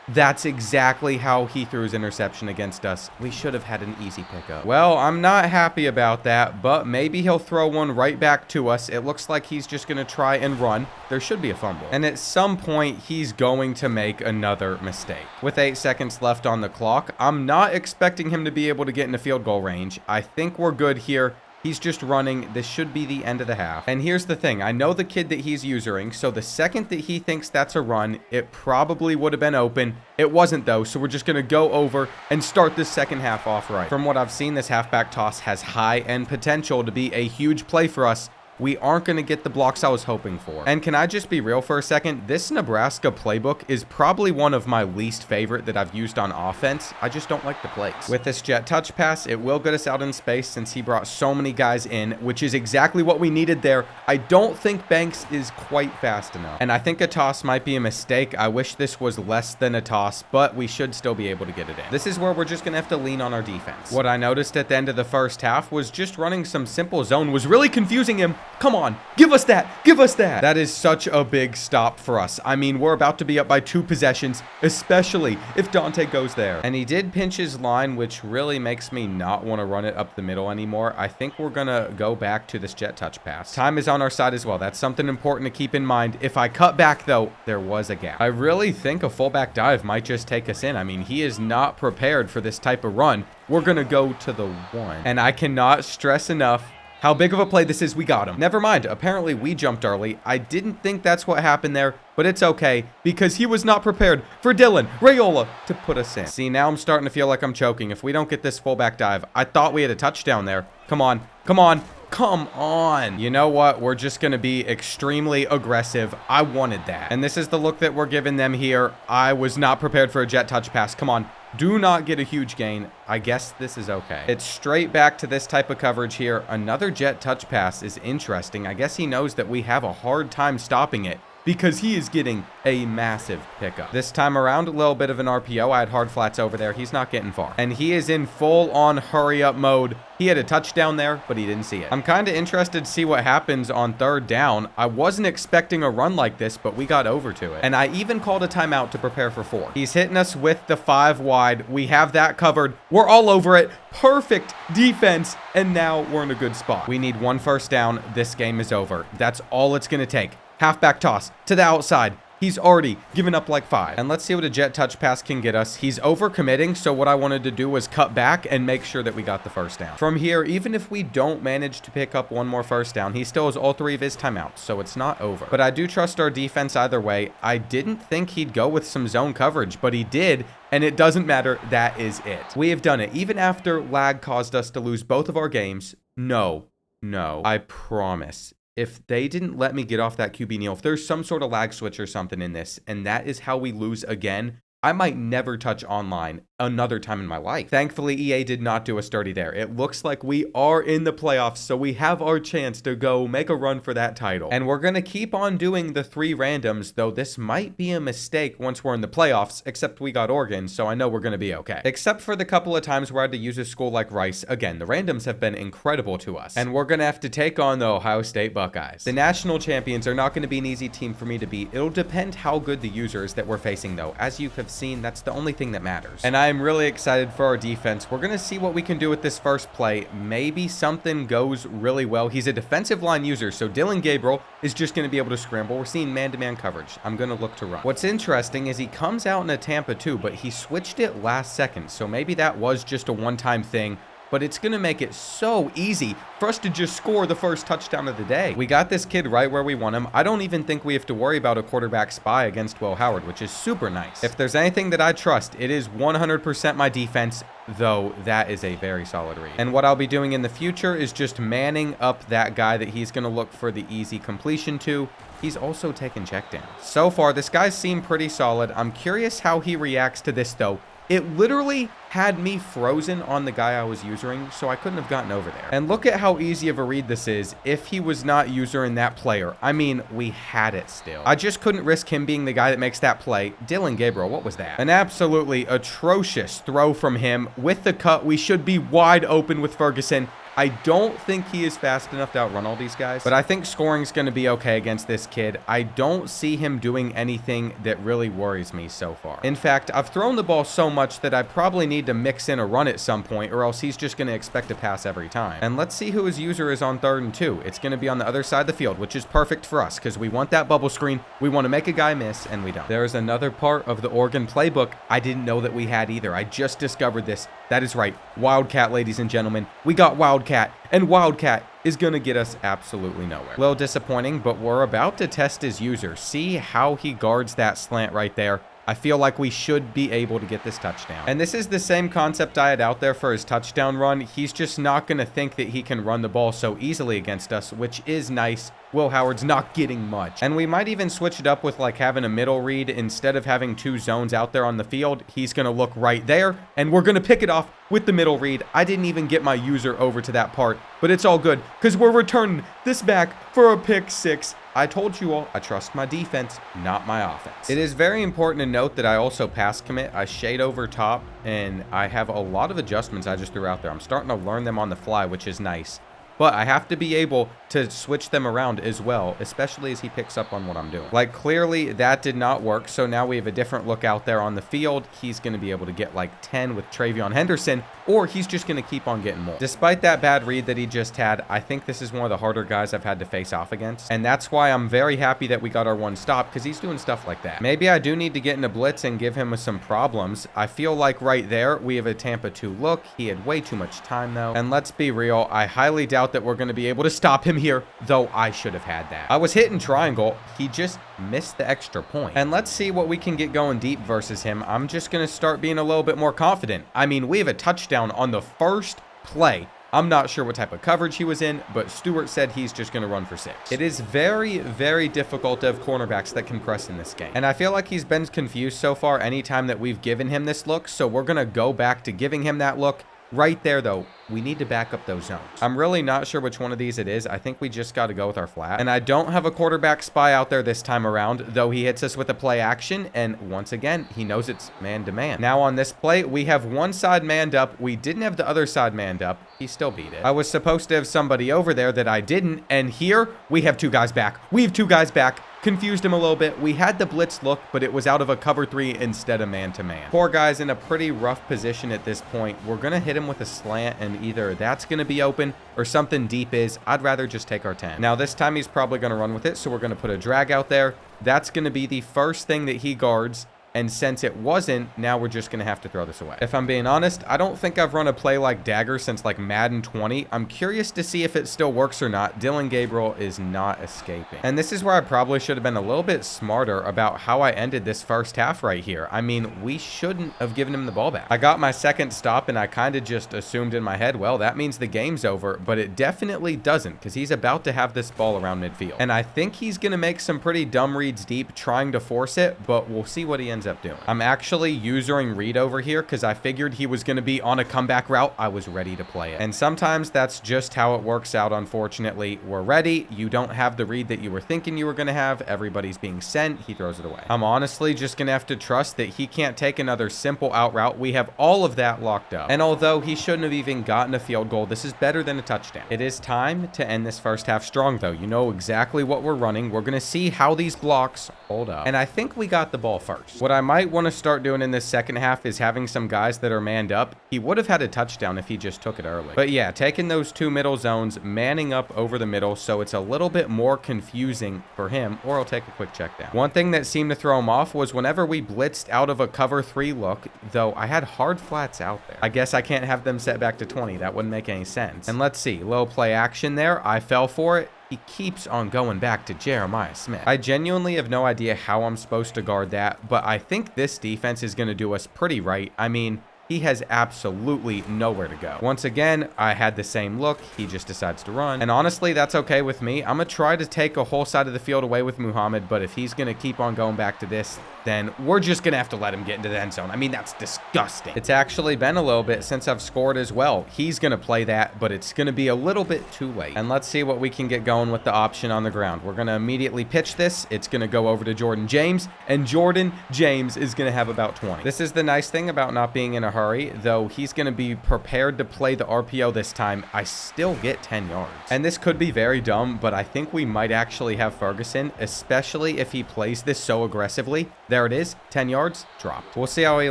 A: That's exactly how he threw his interception against us. We should have had an easy pickup. Well, I'm not happy about that, but maybe he'll throw one right back to us. It looks like he's just going to try and run. There should be a fumble. And at some point, he's going to make another mistake. With 8 seconds left on the clock, I'm not expecting him to be able to get into field goal range. I think we're good here. He's just running. This should be the end of the half. And here's the thing. I know the kid that he's using, so the second that he thinks that's a run, it probably would have been open. It wasn't, though, so we're just going to go over and start this second half off right. From what I've seen, this halfback toss has high-end potential to be a huge play for us. We aren't going to get the blocks I was hoping for. And can I just be real for a second? This Nebraska playbook is probably one of my least favorite that I've used on offense. I just don't like the plays. With this jet touch pass, it will get us out in space since he brought so many guys in, which is exactly what we needed there. I don't think Banks is quite fast enough. And I think a toss might be a mistake. I wish this was less than a toss, but we should still be able to get it in. This is where we're just going to have to lean on our defense. What I noticed at the end of the first half was just running some simple zone was really confusing him. Come on, give us that, give us that. That is such a big stop for us. I mean, we're about to be up by 2 possessions, especially if Dante goes there. And he did pinch his line, which really makes me not want to run it up the middle anymore. I think we're gonna go back to this jet touch pass. Time is on our side as well. That's something important to keep in mind. If I cut back though, there was a gap. I really think a fullback dive might just take us in. I mean, he is not prepared for this type of run. We're gonna go to the 1. And I cannot stress enough how big of a play this is. We got him. Never mind. Apparently, we jumped early. I didn't think that's what happened there, but it's okay because he was not prepared for Dylan Raiola to put us in. See, now I'm starting to feel like I'm choking. If we don't get this fullback dive, I thought we had a touchdown there. Come on. Come on. Come on. You know what? We're just going to be extremely aggressive. I wanted that. And this is the look that we're giving them here. I was not prepared for a jet touch pass. Come on. Do not get a huge gain. I guess this is okay. It's straight back to this type of coverage here. Another jet touch pass is interesting. I guess he knows that we have a hard time stopping it because he is getting a massive pickup. This time around, a little bit of an RPO. I had hard flats over there. He's not getting far. And he is in full-on hurry-up mode. He had a touchdown there, but he didn't see it. I'm kind of interested to see what happens on 3rd down. I wasn't expecting a run like this, but we got over to it. And I even called a timeout to prepare for 4. He's hitting us with the 5 wide. We have that covered. We're all over it. Perfect defense. And now we're in a good spot. We need 1 first down. This game is over. That's all it's going to take. Halfback toss to the outside. He's already given up like 5. And let's see what a jet touch pass can get us. He's overcommitting, so what I wanted to do was cut back and make sure that we got the first down. From here, even if we don't manage to pick up 1 more first down, he still has all 3 of his timeouts, so it's not over. But I do trust our defense either way. I didn't think he'd go with some zone coverage, but he did, and it doesn't matter. That is it. We have done it. Even after lag caused us to lose both of our games. No, I promise. If they didn't let me get off that QB kneel, if there's some sort of lag switch or something in this, and that is how we lose again, I might never touch online another time in my life. Thankfully, EA did not do us dirty there. It looks like we are in the playoffs, so we have our chance to go make a run for that title. And we're going to keep on doing the 3 randoms, though this might be a mistake once we're in the playoffs, except we got Oregon, so I know we're going to be okay. Except for the couple of times where I had to use a school like Rice. Again, the randoms have been incredible to us. And we're going to have to take on the Ohio State Buckeyes. The national champions are not going to be an easy team for me to beat. It'll depend how good the users that we're facing, though. As you have seen, that's the only thing that matters. And I'm really excited for our defense. We're going to see what we can do with this first play. Maybe something goes really well. He's a defensive line user, so Dylan Gabriel is just going to be able to scramble. We're seeing man-to-man coverage. I'm going to look to run. What's interesting is he comes out in a Tampa too, but he switched it last second, so maybe that was just a one-time thing. But it's going to make it so easy for us to just score the first touchdown of the day. We got this kid right where we want him. I don't even think we have to worry about a quarterback spy against Will Howard, which is super nice. If there's anything that I trust, it is 100% my defense, though that is a very solid read. And what I'll be doing in the future is just manning up that guy that he's going to look for the easy completion to. He's also taking checkdowns. So far, this guy's seemed pretty solid. I'm curious how he reacts to this, though. it literally had me frozen on the guy I was usering, so I couldn't have gotten over there. And look at how easy of a read this is if he was not usering that player. I mean, we had it still. I just couldn't risk him being the guy that makes that play. Dylan Gabriel, what was that? An absolutely atrocious throw from him. With the cut, we should be wide open with Ferguson. I don't think he is fast enough to outrun all these guys, but I think scoring's going to be okay against this kid. I don't see him doing anything that really worries me so far. In fact, I've thrown the ball so much that I probably need to mix in a run at some point, or else he's just going to expect a pass every time. And let's see who his user is on 3rd and 2. It's going to be on the other side of the field, which is perfect for us because we want that bubble screen. We want to make a guy miss, and we don't. There's another part of the Oregon playbook I didn't know that we had either. I just discovered this. That is right. Wildcat, ladies and gentlemen. We got Wildcat, and Wildcat is going to get us absolutely nowhere. A little disappointing, but we're about to test his user. See how he guards that slant right there. I feel like we should be able to get this touchdown. And this is the same concept I had out there for his touchdown run. He's just not going to think that he can run the ball so easily against us, which is nice. Will Howard's not getting much. And we might even switch it up with like having a middle read. Instead of having 2 zones out there on the field, he's going to look right there, and we're going to pick it off with the middle read. I didn't even get my user over to that part, but it's all good because we're returning this back for a pick 6. I told you all, I trust my defense, not my offense. It is very important to note that I also pass commit. I shade over top, and I have a lot of adjustments I just threw out there. I'm starting to learn them on the fly, which is nice. But I have to be able to switch them around as well, especially as he picks up on what I'm doing. Like, clearly that did not work, so now we have a different look out there on the field. He's going to be able to get like 10 with Travion Henderson, or he's just going to keep on getting more. Despite that bad read that he just had, I think this is one of the harder guys I've had to face off against, and that's why I'm very happy that we got our 1 stop, because he's doing stuff like that. Maybe I do need to get in a blitz and give him some problems. I feel like right there, we have a Tampa 2 look. He had way too much time, though, and let's be real, I highly doubt that we're going to be able to stop him here, though I should have had that. I was hitting triangle. He just missed the extra point. And let's see what we can get going deep versus him. I'm just going to start being a little bit more confident. I mean, we have a touchdown on the first play. I'm not sure what type of coverage he was in, but Stewart said he's just going to run for 6. It is very, very difficult to have cornerbacks that can press in this game. And I feel like he's been confused so far anytime that we've given him this look, so we're going to go back to giving him that look. Right there, though, we need to back up those zones. I'm really not sure which one of these it is. I think we just got to go with our flat. And I don't have a quarterback spy out there this time around, though he hits us with a play action. And once again, he knows it's man-to-man. Now on this play, we have one side manned up. We didn't have the other side manned up. He still beat it. I was supposed to have somebody over there that I didn't. And here, we have 2 guys back. We have 2 guys back. Confused him a little bit. We had the blitz look, but it was out of a cover 3 instead of man-to-man. Poor guy's in a pretty rough position at this point. We're going to hit him with a slant, and either that's going to be open or something deep is. I'd rather just take our 10. Now, this time he's probably going to run with it, so we're going to put a drag out there. That's going to be the first thing that he guards. And since it wasn't, now we're just going to have to throw this away. If I'm being honest, I don't think I've run a play like Dagger since like Madden 20. I'm curious to see if it still works or not. Dylan Gabriel is not escaping. And this is where I probably should have been a little bit smarter about how I ended this first half right here. I mean, we shouldn't have given him the ball back. I got my second stop and I kind of just assumed in my head, well, that means the game's over. But it definitely doesn't, because he's about to have this ball around midfield. And I think he's going to make some pretty dumb reads deep trying to force it, but we'll see what he ends up doing. I'm actually using read over here because I figured he was going to be on a comeback route. I was ready to play it. And sometimes that's just how it works out, unfortunately. We're ready. You don't have the read that you were thinking you were going to have. Everybody's being sent. He throws it away. I'm honestly just going to have to trust that he can't take another simple out route. We have all of that locked up. And although he shouldn't have even gotten a field goal, this is better than a touchdown. It is time to end this first half strong, though. You know exactly what we're running. We're going to see how these blocks hold up. And I think we got the ball first. What I might want to start doing in this second half is having some guys that are manned up. He would have had a touchdown if he just took it early. But yeah, taking those 2 middle zones, manning up over the middle, so it's a little bit more confusing for him, or I'll take a quick check down. One thing that seemed to throw him off was whenever we blitzed out of a cover 3 look, though I had hard flats out there. I guess I can't have them set back to 20. That wouldn't make any sense. And let's see, low play action there. I fell for it. He keeps on going back to Jeremiah Smith. I genuinely have no idea how I'm supposed to guard that, but I think this defense is going to do us pretty right. I mean, he has absolutely nowhere to go. Once again, I had the same look. He just decides to run. And honestly, that's okay with me. I'm going to try to take a whole side of the field away with Muhammad, but if he's going to keep on going back to this, then we're just going to have to let him get into the end zone. I mean, that's disgusting. It's actually been a little bit since I've scored as well. He's going to play that, but it's going to be a little bit too late. And let's see what we can get going with the option on the ground. We're going to immediately pitch this. It's going to go over to Jordan James, and Jordan James is going to have about 20. This is the nice thing about not being in a hurry, though he's going to be prepared to play the RPO this time. I still get 10 yards. And this could be very dumb, but I think we might actually have Ferguson, especially if he plays this so aggressively. There it is, 10 yards, dropped. We'll see how he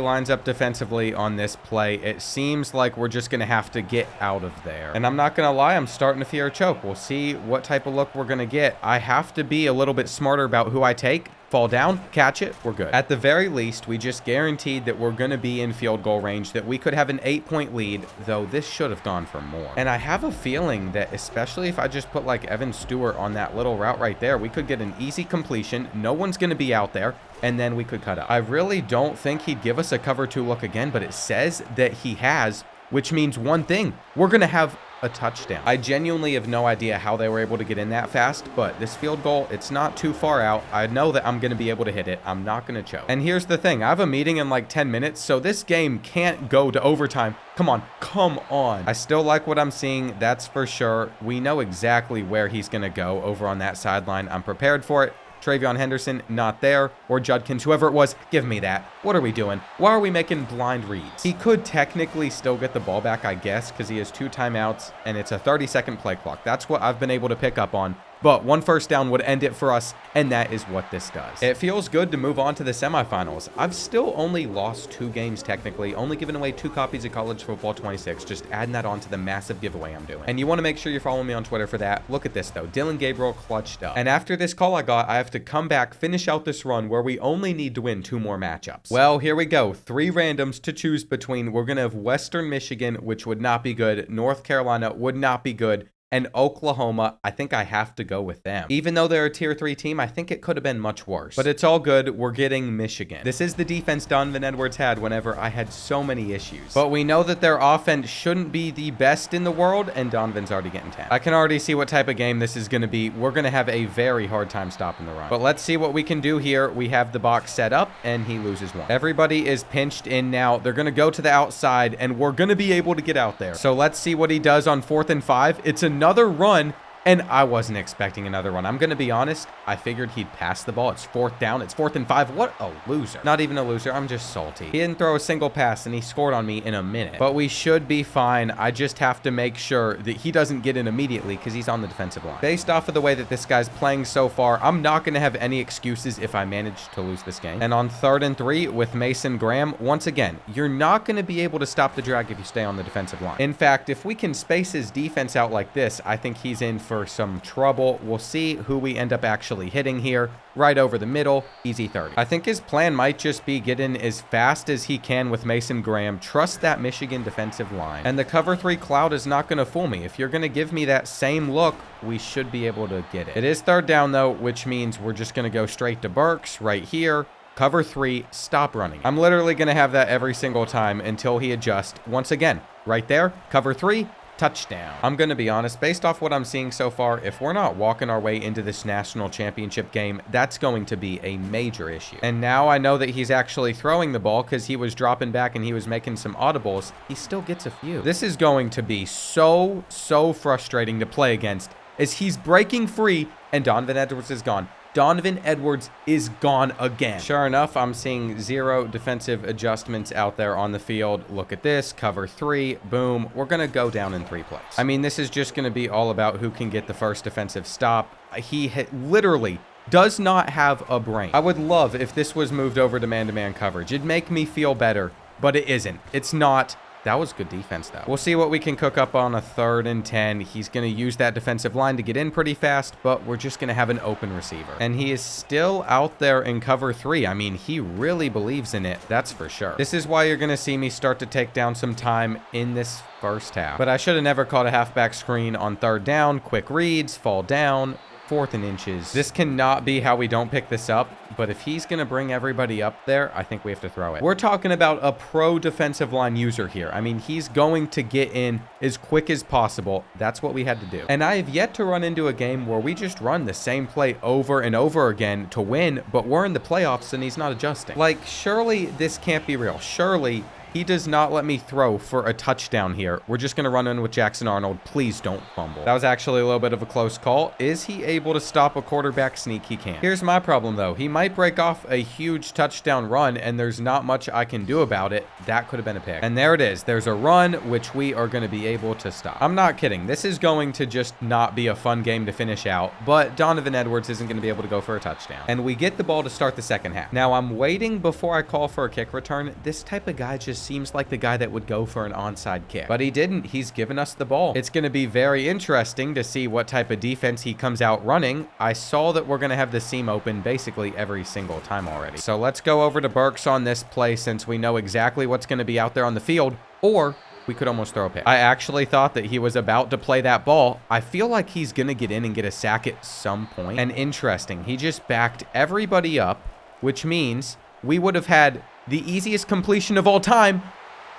A: lines up defensively on this play. It seems like we're just going to have to get out of there. And I'm not going to lie, I'm starting to fear a choke. We'll see what type of look we're going to get. I have to be a little bit smarter about who I take. Fall down, catch it, we're good. At the very least, we just guaranteed that we're going to be in field goal range, that we could have an 8-point lead, though this should have gone for more. And I have a feeling that especially if I just put like Evan Stewart on that little route right there, we could get an easy completion. No one's going to be out there, and then we could cut up. I really don't think he'd give us a cover 2 look again, but it says that he has, which means one thing. We're going to have a touchdown. I genuinely have no idea how they were able to get in that fast, but this field goal, it's not too far out. I know that I'm going to be able to hit it. I'm not going to choke. And here's the thing. I have a meeting in like 10 minutes, so this game can't go to overtime. Come on. Come on. I still like what I'm seeing. That's for sure. We know exactly where he's going to go over on that sideline. I'm prepared for it. Travion Henderson, not there. Or Judkins, whoever it was, give me that. What are we doing? Why are we making blind reads? He could technically still get the ball back, I guess, because he has 2 timeouts, and it's a 30-second play clock. That's what I've been able to pick up on. But 1 first down would end it for us, and that is what this does. It feels good to move on to the semifinals. I've still only lost 2 games technically, only given away 2 copies of College Football 26, just adding that on to the massive giveaway I'm doing. And you want to make sure you're following me on Twitter for that. Look at this though, Dylan Gabriel clutched up. And after this call I got, I have to come back, finish out this run where we only need to win 2 more matchups. Well, here we go, 3 randoms to choose between. We're going to have Western Michigan, which would not be good. North Carolina would not be good. And Oklahoma, I think I have to go with them. Even though they're a tier 3 team, I think it could have been much worse. But it's all good. We're getting Michigan. This is the defense Donovan Edwards had whenever I had so many issues. But we know that their offense shouldn't be the best in the world, and Donovan's already getting 10. I can already see what type of game this is going to be. We're going to have a very hard time stopping the run. But let's see what we can do here. We have the box set up, and he loses 1. Everybody is pinched in now. They're going to go to the outside, and we're going to be able to get out there. So let's see what he does on 4th and 5. It's another run, and I wasn't expecting another one. I'm going to be honest. I figured he'd pass the ball. It's 4th down. It's 4th and 5. What a loser. Not even a loser. I'm just salty. He didn't throw a single pass, and he scored on me in a minute. But we should be fine. I just have to make sure that he doesn't get in immediately because he's on the defensive line. Based off of the way that this guy's playing so far, I'm not going to have any excuses if I manage to lose this game. And on 3rd and 3 with Mason Graham, once again, you're not going to be able to stop the drag if you stay on the defensive line. In fact, if we can space his defense out like this, I think he's in for some trouble. We'll see who we end up actually hitting here. Right over the middle, easy 30. I think his plan might just be get in as fast as he can with Mason Graham. Trust that Michigan defensive line. And the cover 3 cloud is not going to fool me. If you're going to give me that same look, we should be able to get it. It is 3rd down though, which means we're just going to go straight to Burks right here. Cover 3, stop running. I'm literally going to have that every single time until he adjusts. Once again, right there, cover 3, touchdown. I'm going to be honest, based off what I'm seeing so far, if we're not walking our way into this national championship game, that's going to be a major issue. And now I know that he's actually throwing the ball because he was dropping back and he was making some audibles. He still gets a few. This is going to be so frustrating to play against as he's breaking free and Donovan Edwards is gone. Donovan Edwards is gone again. Sure enough, I'm seeing 0 defensive adjustments out there on the field. Look at this, cover 3, boom. We're going to go down in 3 plays. I mean, this is just going to be all about who can get the first defensive stop. He literally does not have a brain. I would love if this was moved over to man-to-man coverage. It'd make me feel better, but it isn't. It's not. That was good defense, though. We'll see what we can cook up on a 3rd and 10. He's going to use that defensive line to get in pretty fast, but we're just going to have an open receiver. And he is still out there in cover 3. I mean, he really believes in it. That's for sure. This is why you're going to see me start to take down some time in this first half. But I should have never called a halfback screen on 3rd down. Quick reads, fall down. 4th and inches. This cannot be how we don't pick this up, but if he's going to bring everybody up there, I think we have to throw it. We're talking about a pro defensive line user here. I mean, he's going to get in as quick as possible. That's what we had to do. And I have yet to run into a game where we just run the same play over and over again to win, but we're in the playoffs and he's not adjusting. Like, surely this can't be real. Surely he does not let me throw for a touchdown here. We're just going to run in with Jackson Arnold. Please don't fumble. That was actually a little bit of a close call. Is he able to stop a quarterback sneak? He can. Here's my problem, though. He might break off a huge touchdown run, and there's not much I can do about it. That could have been a pick. And there it is. There's a run, which we are going to be able to stop. I'm not kidding. This is going to just not be a fun game to finish out, but Donovan Edwards isn't going to be able to go for a touchdown. And we get the ball to start the second half. Now, I'm waiting before I call for a kick return. This type of guy just seems like the guy that would go for an onside kick, but he didn't. He's given us the ball. It's going to be very interesting to see what type of defense he comes out running. I saw that we're going to have the seam open basically every single time already. So let's go over to Burks on this play since we know exactly what's going to be out there on the field, or we could almost throw a pick. I actually thought that he was about to play that ball. I feel like he's going to get in and get a sack at some point. And interesting, he just backed everybody up, which means we would have had the easiest completion of all time.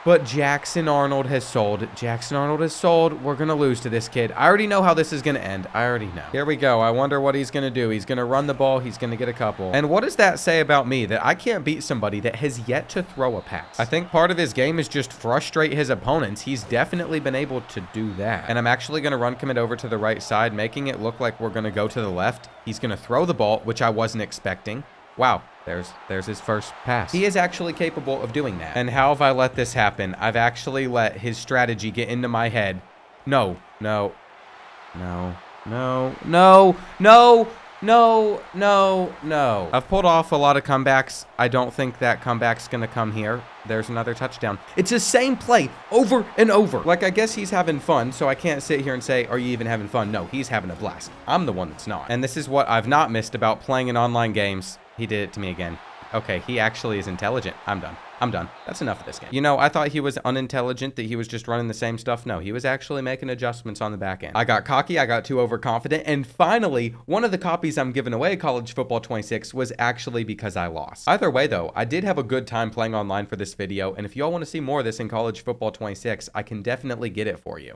A: But Jackson Arnold has sold. Jackson Arnold has sold. We're going to lose to this kid. I already know how this is going to end. I already know. Here we go. I wonder what he's going to do. He's going to run the ball. He's going to get a couple. And what does that say about me? That I can't beat somebody that has yet to throw a pass. I think part of his game is just frustrate his opponents. He's definitely been able to do that. And I'm actually going to run commit over to the right side, making it look like we're going to go to the left. He's going to throw the ball, which I wasn't expecting. Wow. There's his first pass. He is actually capable of doing that. And how have I let this happen? I've actually let his strategy get into my head. No, no, no, no, no, no, no, no, no. I've pulled off a lot of comebacks. I don't think that comeback's going to come here. There's another touchdown. It's the same play over and over. Like, I guess he's having fun, so I can't sit here and say, are you even having fun? No, he's having a blast. I'm the one that's not. And this is what I've not missed about playing in online games. He did it to me again. Okay, he actually is intelligent. I'm done. I'm done. That's enough of this game. You know, I thought he was unintelligent, that he was just running the same stuff. No, he was actually making adjustments on the back end. I got cocky. I got too overconfident. And finally, one of the copies I'm giving away, College Football 26, was actually because I lost. Either way, though, I did have a good time playing online for this video. And if y'all want to see more of this in College Football 26, I can definitely get it for you.